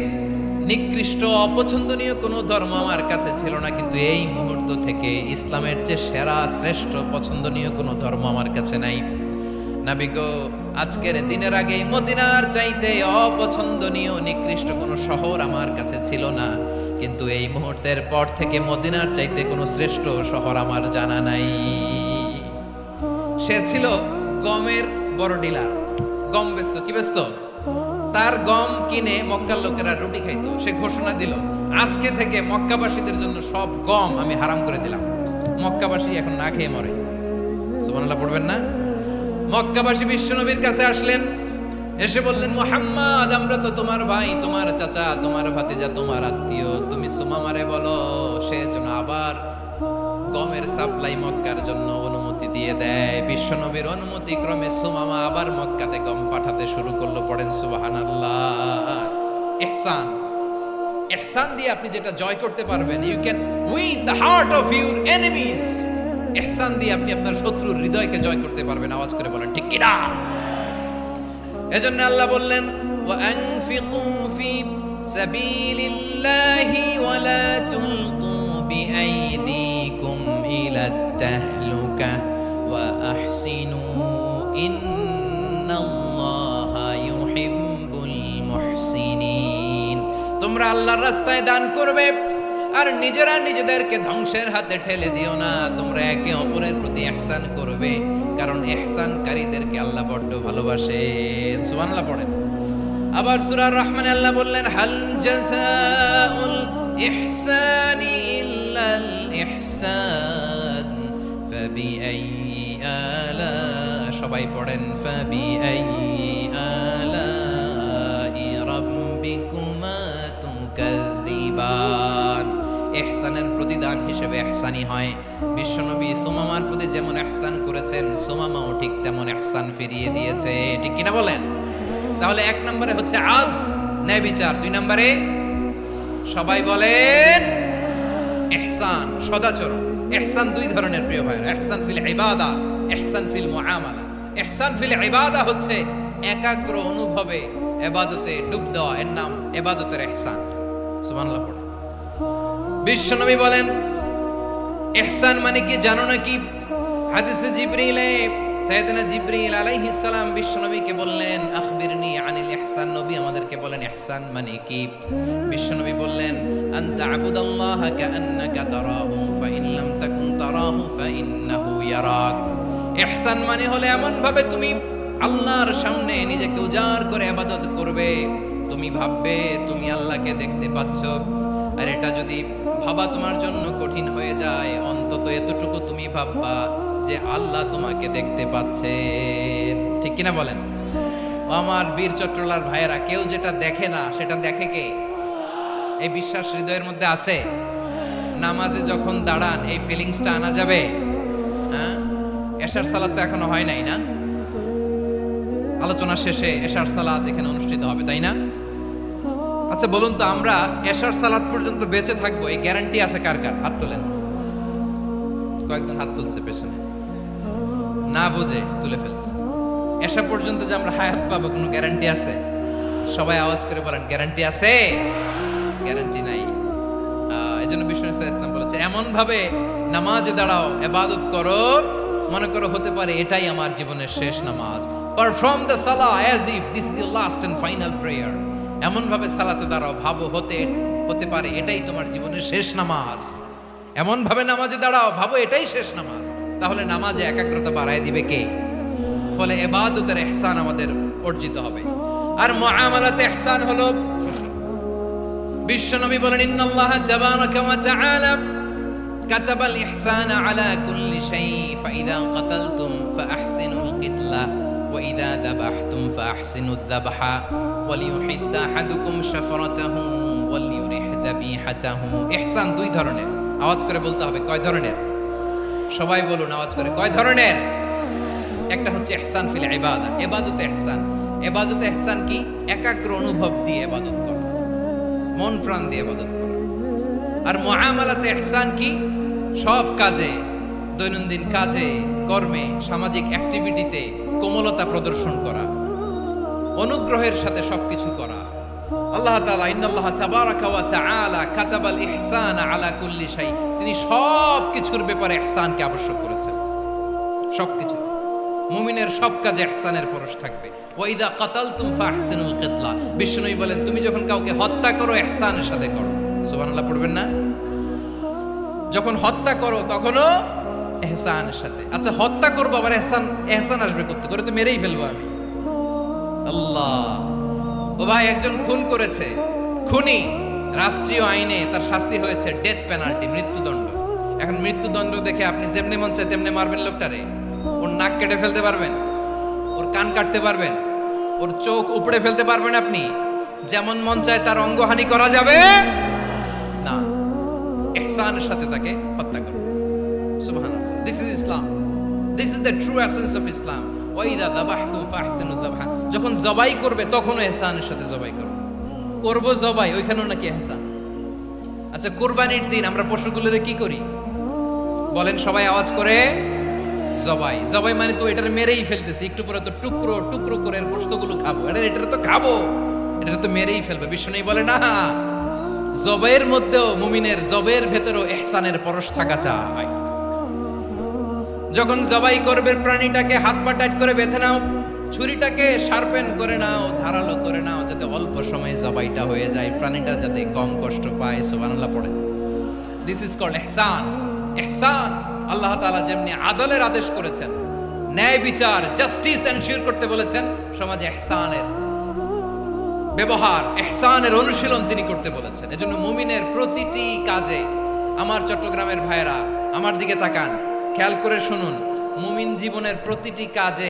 নিকৃষ্ট অপছন্দনীয় কোনো ধর্ম আমার কাছে ছিল না, কিন্তু এই মুহূর্ত থেকে ইসলামের চেয়ে সেরা শ্রেষ্ঠ পছন্দনীয় কোনো ধর্ম আমার কাছে নাই। নবী গো, আজকের দিনের আগে মদিনার চাইতে অপছন্দনীয় নিকৃষ্ট কোনো শহর আমার কাছে ছিল না, কিন্তু এই মুহূর্তের পর থেকে মদিনার চাইতে কোনো শ্রেষ্ঠ শহর আমার জানা নাই। সে ছিল গমের বড় ডিলার, গম বেচত। কি বেচত? তার গম কিনে মক্কার লোকেরা রুটি খাইতো। সে ঘোষণা দিল, আজকে থেকে মক্কাবাসীদের জন্য সব গম আমি হারাম করে দিলাম, মক্কাবাসী এখন না খেয়ে মরে। সুবহানাল্লাহ পড়বেন না? মক্কাবাসী বিশ্বনবীর কাছে আসলেন, এসে বললেন, মুহাম্মদ, আমরা তো তোমার ভাই, তোমার চাচা, তোমার ভাতিজা, তোমার আত্মীয়, তুমি সুমামারে বলো সে যেন আবার গমের সাপ্লাই মক্কার জন্য অনুমতি দিয়ে দেয়। বিশ্বনবীর অনুমতি ক্রমে সুমামা আবার মক্কাতে গম পাঠাতে শুরু করলো। পড়েন সুবহানাল্লাহ। ইহসান, ইহসান দিয়ে আপনি যেটা জয় করতে পারবেন, you can win the heart of your enemies. ইহসান দিয়ে আপনি আপনার শত্রুর হৃদয়কে জয় করতে পারবেন। আওয়াজ করে বলেন ঠিক কিনা? এজন্য আল্লাহ বললেন, ওয়া আনফিকু ফি সাবিলিল্লাহি ওয়া লা তুলকু বিআইদিকুম ইলাত তাহলুকা ওয়া আহসিনু ইন্নাল্লাহা ইউহিব্বুল মুহসিনিন। তোমরা আল্লাহর রাস্তায় দান করবে আর নিজেরা নিজেদেরকে ধ্বংসের হাতে ঠেলে দিও না। তোমরা একে অপরের প্রতি ইহসান করবে, কারণ ইহসানকারীদেরকে আল্লাহ বড় ভালোবাসেন। সুবহানাল্লাহ পড়েন। আবার সূরা রহমানে আল্লাহ বললেন, হাল জাযাউল ইহসানি ইল্লাল ইহসান ফাবিআইয়ি আলা, সবাই পড়েন, ফাবিআইয়ি আলাই রাব্বিকুমা তুকাযযিবান। ইহসানের প্রতিদান হিসেবে ইহসানি হয়। বিশ্বনবী সুমামার প্রতি যেমন ইহসান করেছেন, সুমামাও ঠিক তেমন ইহসান ফিরিয়ে দিয়েছে। ঠিক কিনা বলেন? তাহলে এক নম্বরে হচ্ছে আদ, ন্যায় বিচার। দুই নম্বরে সবাই বলেন ইহসান, সদাচরণ। ইহসান দুই ধরনের প্রিয় ভাইরা, ইহসান ফিল ইবাদা, ইহসান ফিল মুআমালা। ইহসান ফিল ইবাদা হচ্ছে একাগ্র অনুভবে ইবাদতে ডুব দেওয়া, এর নাম ইবাদতের ইহসান। সুবহানাল্লাহ পড়ে। বিশ্বনবী বলেন ইহসান মানে কি জানো নাকি? হাদিসে জিবরিলে সাইয়েদনা জিবরিল আলাইহিস সালাম বিশ্বনবীকে বললেন, আখবিরনি আনিল ইহসান। নবী আমাদেরকে বলেন ইহসান মানে কি? বিশ্বনবী বললেন, আনতা আবুদাল্লাহা কাআন্নাকা তারাহু ফাইন লাম তাকুন তারাহু ফাইন্নাহু ইয়ারাক। ইহসান মানে হলো এমন ভাবে তুমি আল্লাহর সামনে নিজেকে উজাড় করে ইবাদত করবে, তুমি ভাববে তুমি আল্লাহকে দেখতে পাচ্ছ। আর এটা যদি ভাবা তোমার জন্য কঠিন হয়ে যায়, অন্তত এতটুকু তুমি ভাববা যে আল্লাহ তোমাকে দেখতে পাচ্ছেন। ঠিক কিনা বলেন? আমার বীর চট্টলার ভাইয়েরা, কেউ যেটা দেখে না সেটা দেখে কে? এই বিশ্বাস হৃদয়ের মধ্যে আছে? নামাজে যখন দাঁড়ান এই ফিলিংসটা আনা যাবে? হ্যাঁ, এশার সালাত তো এখনো হয় নাই না? আলোচনা শেষে এশার সালাত এখানে অনুষ্ঠিত হবে, তাই না? আচ্ছা বলুন তো, আমরা এশার সালাত পর্যন্ত বেঁচে থাকবো এই গ্যারান্টি আছে কার কার? হাত তোলেন। কয়েকজন হাত তুলছে পেছনে, না বুঝে তুলে ফেলছে। এশা পর্যন্ত যে আমরা হায়াত পাবো কোনো গ্যারান্টি আছে? সবাই আওয়াজ করে বলেন গ্যারান্টি আছে? গ্যারান্টি নাই। এজন্য বিষ্ণু ইসলাম বলেছে, এমন ভাবে নামাজে দাঁড়াও, ইবাদত করো, মনে করো হতে পারে এটাই আমার জীবনের শেষ নামাজ। Perform the salah as if this is your last and final prayer. এমন ভাবে সালাতে দাঁড়াও, ভাবো হতে পারে এটাই তোমার জীবনের শেষ নামাজ। এমন ভাবে নামাজে দাঁড়াও, ভাবো এটাই শেষ নামাজ। তাহলে নামাজে একাগ্রতা বাড়ায় দিবে কে? ফলে ইবাদতের ইহসান আমাদের অর্জিত হবে। আর মুআমালাতে ইহসান হলো, বিশ্বনবী বলেন, ইন্নাল্লাহা তাবারাকা ওয়া তাআলা কাতাবাল ইহসানা আলা কুল্লি শাই ফাইদা কাতালতুম ফাআহসিনুল কিতলা ওয়া ইদা যাবাহতুম ফাআহসিনুয যাবহা ওয়ালিউহিদ্দা আহাদুকুম শাফরাতাহু ওয়ালিউরিহ যাবিহাতাহু। ইহসান দুই ধরনের। আওয়াজ করে বলতে হবে কয় ধরনের? সবাই বলুন আওয়াজ করে, কয় ধরনের? একটা হচ্ছে ইহসান ফিল ইবাদা, ইবাদতে ইহসান। ইবাদতে ইহসান কি? একাগ্র অনুভব দিয়ে ইবাদত করা, মন প্রাণ দিয়ে ইবাদত করা। আর মুআমালাতে ইহসান কি? সব কাজে, দৈনন্দিন কাজে, কর্মে, সামাজিক অ্যাক্টিভিটিতে কোমলতা প্রদর্শন করা, অনুগ্রহের সাথে সবকিছু করা। আল্লাহ তাআলা ইন্নাল্লাহা তাবারাকা ওয়া তাআলা কাতাবাল ইহসানা আলা কুল্লি শাই, তিনি সব কিছুর ব্যাপারে ইহসানকে আবশ্যক করেছেন। সবকিছু, মুমিনের সব কাজে ইহসানের পরশ থাকবে। ওয়া ইদা কাতালতুম ফাহসিনুল কিতলা, বিষ্ণুই বলেন তুমি যখন কাউকে হত্যা করো ইহসানের সাথে করো। সুবহানাল্লাহ পড়বেন না? যখন হত্যা করো তখনও ইহসানের সাথে। আচ্ছা হত্যা করবো আবার ইহসান আসবে করতে করে, তো মেরেই ফেলবো আমি। আল্লাহ, ও ভাই একজন খুন করেছে, খুনি, রাষ্ট্রীয় আইনে তার শাস্তি হয়েছে ডেথ পেনাল্টি, মৃত্যুদণ্ড। এখন মৃত্যুদণ্ড দেখে আপনি যেমনি মন চায় তেমনি মারবেন লোকটারে? ওর নাক কেটে ফেলতে পারবেন? ওর কান কাটতে পারবেন? ওর চোখ উপড়ে ফেলতে পারবেন আপনি? যেমন মন চায় তার অঙ্গহানি করা যাবে না। ইহসানের সাথে তাকে হত্যা করো। সুবহানাল্লাহ, this is Islam, this is the true essence of Islam. ওয়াইদা যাবাহতুম ফাহসিনু যাবহা, যখন জবাই করবে তখনও ইহসানের সাথে জবাই করো। করব জবাই, ওইখানেও নাকি ইহসান। আচ্ছা, কুরবানির দিন আমরা পশুগুলোরে কি করি বলেন? সবাই আওয়াজ করে জবাই। জবাই মানে তো এটার মেরেই ফেলতেছি, একটু পরে তো টুকরো টুকরো করে এর গোশতগুলো খাবো, এটা তো খাবো, এটা তো মেরেই ফেলবে। বিষ্ণু বলে না, জবাইয়ের মধ্যেও মুমিনের জবের ভেতরেও ইহসানের পরশ থাকা চাই। যখন জবাই করবে প্রাণীটাকে হাত পা টাইট করে বেঁধে নাও, ছুরিটাকে শার্পেন করে নাও, ধারালো করে নাও, যাতে অল্প সময়ে জবাইটা হয়ে যায়, প্রাণীটা যাতে কম কষ্ট পায়। সুবহানাল্লাহ পড়ে। দিস ইজ কল্ড ইহসান। ইহসান আল্লাহ তাআলা যেমনি আদলের আদেশ করেছেন, ন্যায় বিচার জাস্টিস এনশিওর করতে বলেছেন, সমাজে ইহসানের ব্যবহার, ইহসানের অনুশীলন তিনি করতে বলেছেন। এজন্য মুমিনের প্রতিটি কাজে, আমার চট্টগ্রামের ভাইয়েরা আমার দিকে তাকান, খেয়াল করে শুনুন, মুমিন জীবনের প্রতিটি কাজে